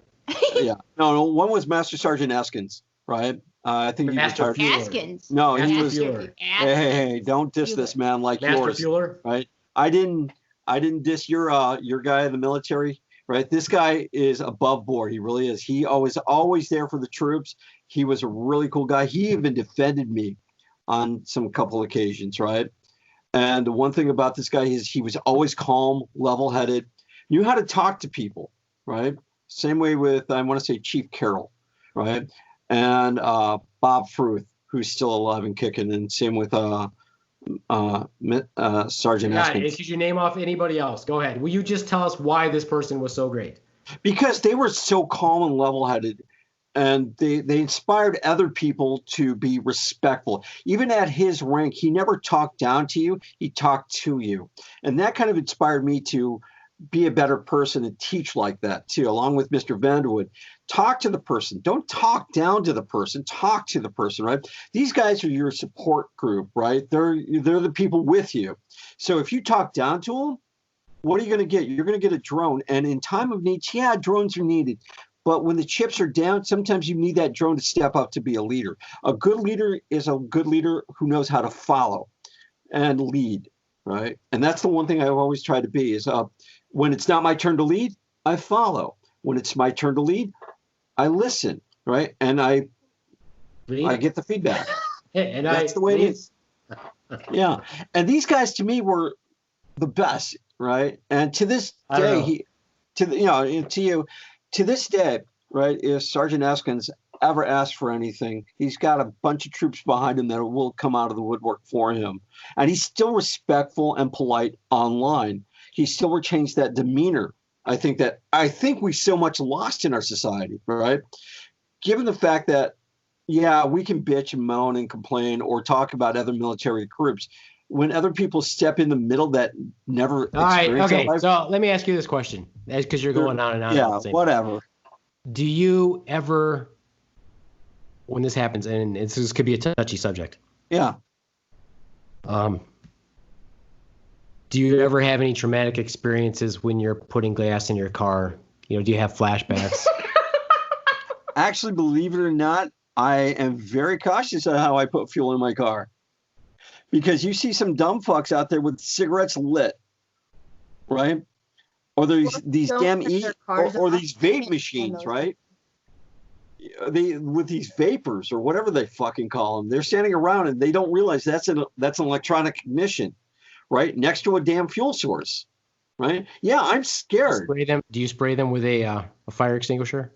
Yeah, no, one was Master Sergeant Eskins, right? I think he retired. Askins. No, Master he was. Hey, don't diss this man like Master yours, Fueler. right? I didn't diss your guy in the military, right? This guy is above board. He really is. He always there for the troops. He was a really cool guy. He even defended me on some couple occasions, right? And the one thing about this guy is he was always calm, level-headed, knew how to talk to people, right? Same way with, I want to say, Chief Carroll, right? And Bob Fruth, who's still alive and kicking, and same with Sergeant Eskins. Could you name off anybody else? Go ahead. Will you just tell us why this person was so great? Because they were so calm and level-headed, and they inspired other people to be respectful. Even at his rank, he never talked down to you. He talked to you. And that kind of inspired me to be a better person and teach like that too, along with Mr. Vanderwood. Talk to the person. Don't talk down to the person. Talk to the person, right? These guys are your support group, right? They're the people with you. So if you talk down to them, what are you going to get? You're going to get a drone. And in time of need, yeah, drones are needed. But when the chips are down, sometimes you need that drone to step up to be a leader. A good leader is a good leader who knows how to follow and lead, right? And that's the one thing I've always tried to be is when it's not my turn to lead, I follow. When it's my turn to lead, I listen, right? And I get the feedback. And that's the way it is. Yeah. And these guys to me were the best, right? And to this day, to this day, right, if Sergeant Eskins ever asks for anything, he's got a bunch of troops behind him that will come out of the woodwork for him. And he's still respectful and polite online. He still retains that demeanor. I think we so much lost in our society, right? Given the fact that, yeah, we can bitch and moan and complain or talk about other military groups. When other people step in the middle that never experienced okay. life, So let me ask you this question, because you're going on and on. Yeah, whatever. Do you ever, when this happens, and this could be a touchy subject. Yeah. Do you ever have any traumatic experiences when you're putting gas in your car? Do you have flashbacks? Actually, believe it or not, I am very cautious on how I put fuel in my car. Because you see some dumb fucks out there with cigarettes lit, right? Or these damn or these vape machines, right? With these vapors or whatever they fucking call them. They're standing around and they don't realize that's an electronic ignition, right? Next to a damn fuel source, right? Yeah, I'm scared. Do you spray them with a fire extinguisher?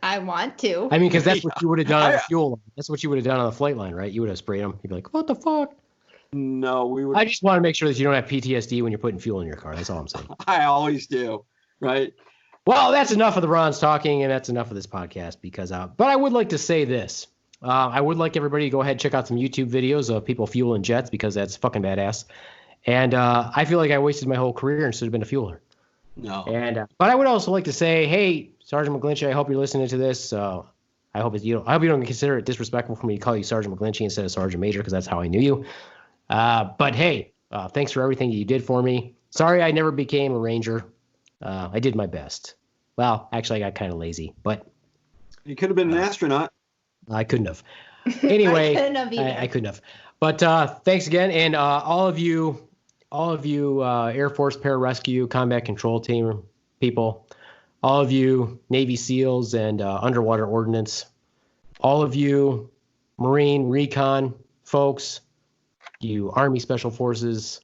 I want to. I mean, because that's what you would have done on the fuel line. That's what you would have done on the flight line, right? You would have sprayed them. You'd be like, what the fuck? No, we would. I just want to make sure that you don't have PTSD when you're putting fuel in your car. That's all I'm saying. I always do, right? Well, that's enough of the Ronz talking, and that's enough of this podcast. But I would like to say this. I would like everybody to go ahead and check out some YouTube videos of people fueling jets because that's fucking badass. And I feel like I wasted my whole career instead of being a fueler. No. And but I would also like to say, hey, Sergeant McGlinchey, I hope you're listening to this. I hope you don't consider it disrespectful for me to call you Sergeant McGlinchey instead of Sergeant Major because that's how I knew you. But hey, thanks for everything you did for me. Sorry I never became a Ranger. I did my best. Well, actually, I got kind of lazy, but you could have been an astronaut. I couldn't have. Anyway, I couldn't have. But thanks again, and all of you Air Force Pararescue Combat Control Team people, all of you Navy SEALs and Underwater Ordnance, all of you Marine Recon folks, you Army Special Forces,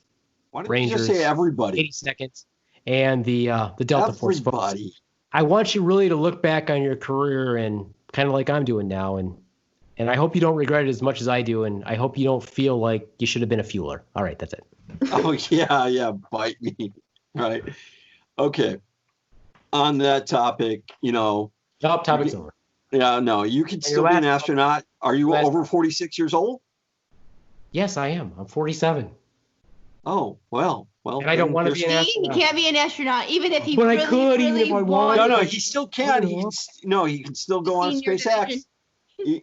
Rangers, you just say everybody? 82nd, and the Delta Force folks. I want you really to look back on your career and kind of like I'm doing now, and I hope you don't regret it as much as I do, and I hope you don't feel like you should have been a fueler. All right, that's it. Oh, yeah, bite me. Right. Okay. On that topic, topic's over. Yeah, no, you can still be an astronaut. Are you over 46 years old? Yes, I am. I'm 47. Oh, well. And I don't want to be an astronaut. He can't be an astronaut, even if he But I really, could, even really if I wanted. wanted. No, he still can. He can still go on Senior SpaceX. division.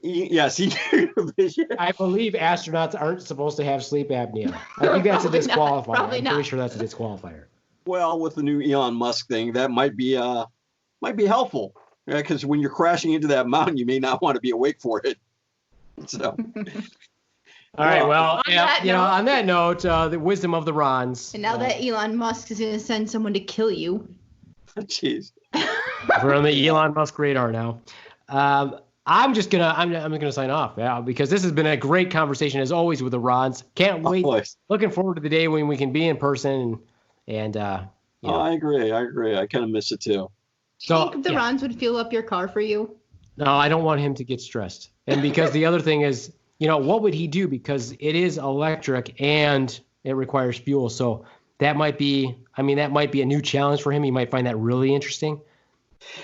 Yes, senior division. I believe astronauts aren't supposed to have sleep apnea. I think that's a disqualifier. Probably I'm not. pretty sure that's a disqualifier. Well, with the new Elon Musk thing, that might be helpful. Because when you're crashing into that mountain, you may not want to be awake for it. So. All right. Well, on that note, the wisdom of the Ronz. And now that Elon Musk is going to send someone to kill you. Jeez. We're on the Elon Musk radar now. I'm gonna sign off, because this has been a great conversation as always with the Ronz. Can't wait. Always. Looking forward to the day when we can be in person and I agree. I kind of miss it too. Do you think the Ronz would fuel up your car for you? No, I don't want him to get stressed. And because the other thing is, what would he do? Because it is electric and it requires fuel. So that might be a new challenge for him. He might find that really interesting.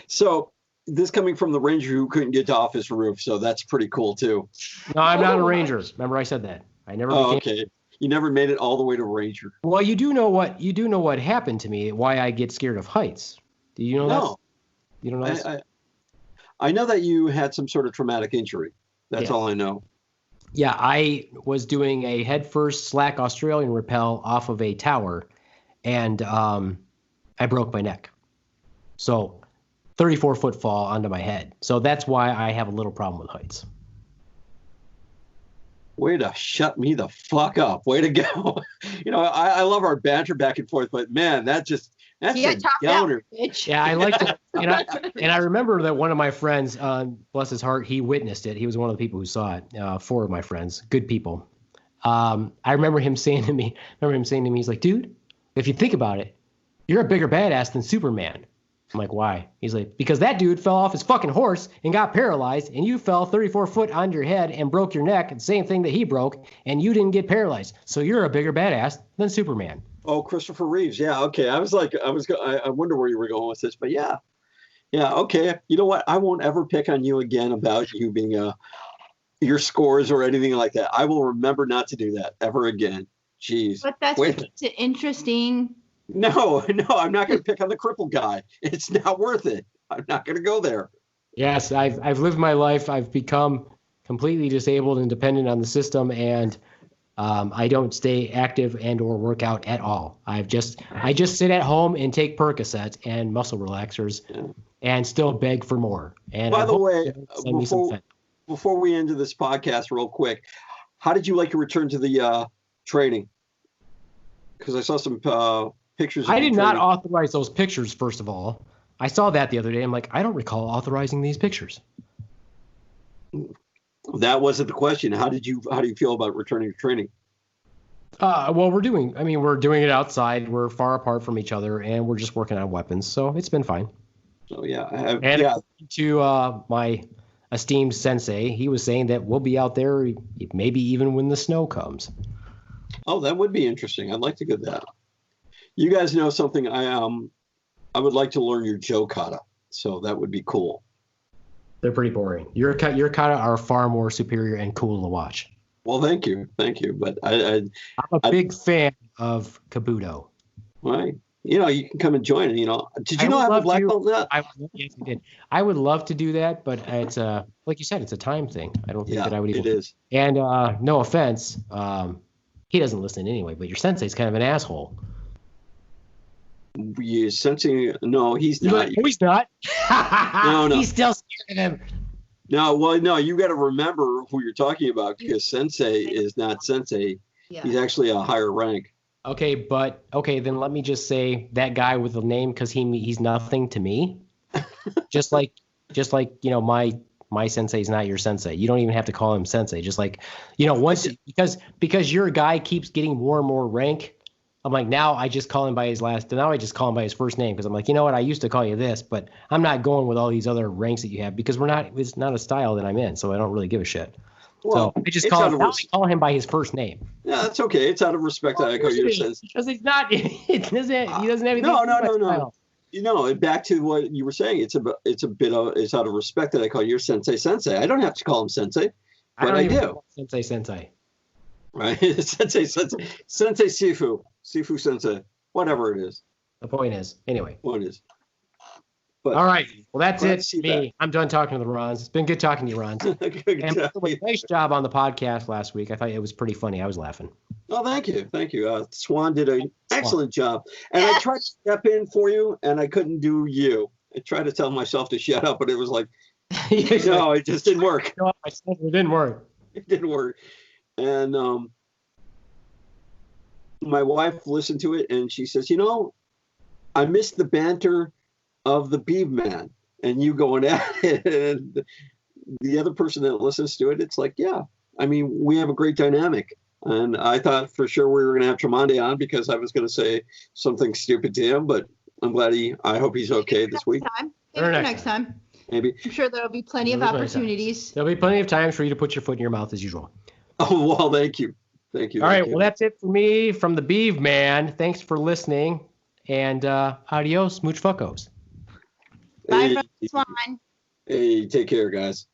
So this coming from the Ranger who couldn't get off his roof. So that's pretty cool too. No, I'm not a Ranger. Remember I said that. I never became. Okay. You never made it all the way to Ranger. Well, you do know what happened to me, why I get scared of heights. Do you know that? You don't know that? I know that you had some sort of traumatic injury. That's all I know. Yeah, I was doing a headfirst slack Australian rappel off of a tower, and I broke my neck. So 34-foot fall onto my head. So that's why I have a little problem with heights. Way to shut me the fuck up. Way to go. I love our banter back and forth, but man, that's a downer. Yeah, I like to, and I remember that one of my friends, bless his heart, he witnessed it. He was one of the people who saw it. 4 of my friends, good people. I remember him saying to me, he's like, dude, if you think about it, you're a bigger badass than Superman. I'm like, why? He's like, because that dude fell off his fucking horse and got paralyzed, and you fell 34 foot on your head and broke your neck, the same thing that he broke, and you didn't get paralyzed. So you're a bigger badass than Superman. Oh, Christopher Reeves. Yeah. Okay. I wonder where you were going with this, but yeah. Yeah. Okay. You know what? I won't ever pick on you again about you being your scores or anything like that. I will remember not to do that ever again. Jeez. But that's what makes it interesting. No, I'm not going to pick on the crippled guy. It's not worth it. I'm not going to go there. Yes. I've lived my life. I've become completely disabled and dependent on the system, and I don't stay active and or work out at all. I just sit at home and take Percocet and muscle relaxers and still beg for more. And by the way, before we end this podcast real quick, how did you like your return to the training? Because I saw some pictures. I did not authorize those pictures, first of all. I saw that the other day. I'm like, I don't recall authorizing these pictures. That wasn't the question. How do you feel about returning to training? Well, we're doing it outside. We're far apart from each other, and we're just working on weapons. So it's been fine. So yeah. To my esteemed sensei, he was saying that we'll be out there maybe even when the snow comes. Oh, that would be interesting. I'd like to get that. You guys know something? I would like to learn your Joe kata. So that would be cool. They're pretty boring. Your kata are far more superior and cool to watch. Well, thank you. But I'm a big fan of Kabuto. Right. You can come and join it. Did you know I have a black belt now? Yes, I did. I would love to do that, but it's like you said, it's a time thing. I don't think that I would even. It is. And no offense, he doesn't listen anyway. But your sensei's kind of an asshole. You're sensing? No, he's not. No, he's not. No. He's still scared of him. No, you got to remember who you're talking about, because sensei is not sensei. Yeah. He's actually a higher rank. Okay, then let me just say that guy with the name, because he's nothing to me. just like my sensei's not your sensei. You don't even have to call him sensei. Just like once because your guy keeps getting more and more rank. I'm like, now I just call him by his first name, because I'm like, you know what? I used to call you this, but I'm not going with all these other ranks that you have, because it's not a style that I'm in, so I don't really give a shit. Well, so I just call him by his first name. Yeah, that's okay. It's out of respect that I call you sensei. Because he's not. He doesn't have anything. No. Back to what you were saying. It's out of respect that I call your sensei. I don't have to call him sensei. but I do. Sensei. Right? Sensei Sifu Sensei, whatever it is. The point is, anyway. What it is. But all right. Well, that's it. Me. That. I'm done talking to the Ronz. It's been good talking to you, Ronz. Nice job on the podcast last week. I thought it was pretty funny. I was laughing. Oh, thank you. Thank you. Swan did an excellent job. And I tried to step in for you, and I couldn't do you. I tried to tell myself to shut up, but it was like, no, it just didn't work. No, it didn't work. It didn't work. And my wife listened to it, and she says, I missed the banter of the Beaveman, and you going at it. And the other person that listens to it, it's like, yeah, I mean, we have a great dynamic. And I thought for sure we were going to have Tremonde on because I was going to say something stupid to him, but I'm glad I hope he's okay this week. Maybe next time. Maybe. I'm sure there'll be plenty of opportunities. There'll be plenty of times for you to put your foot in your mouth as usual. Oh, well, thank you. Thank you. All right. Well, that's it for me from the Beaveman. Thanks for listening. And adios, mooch fuckos. Bye, Swan. Hey, take care, guys.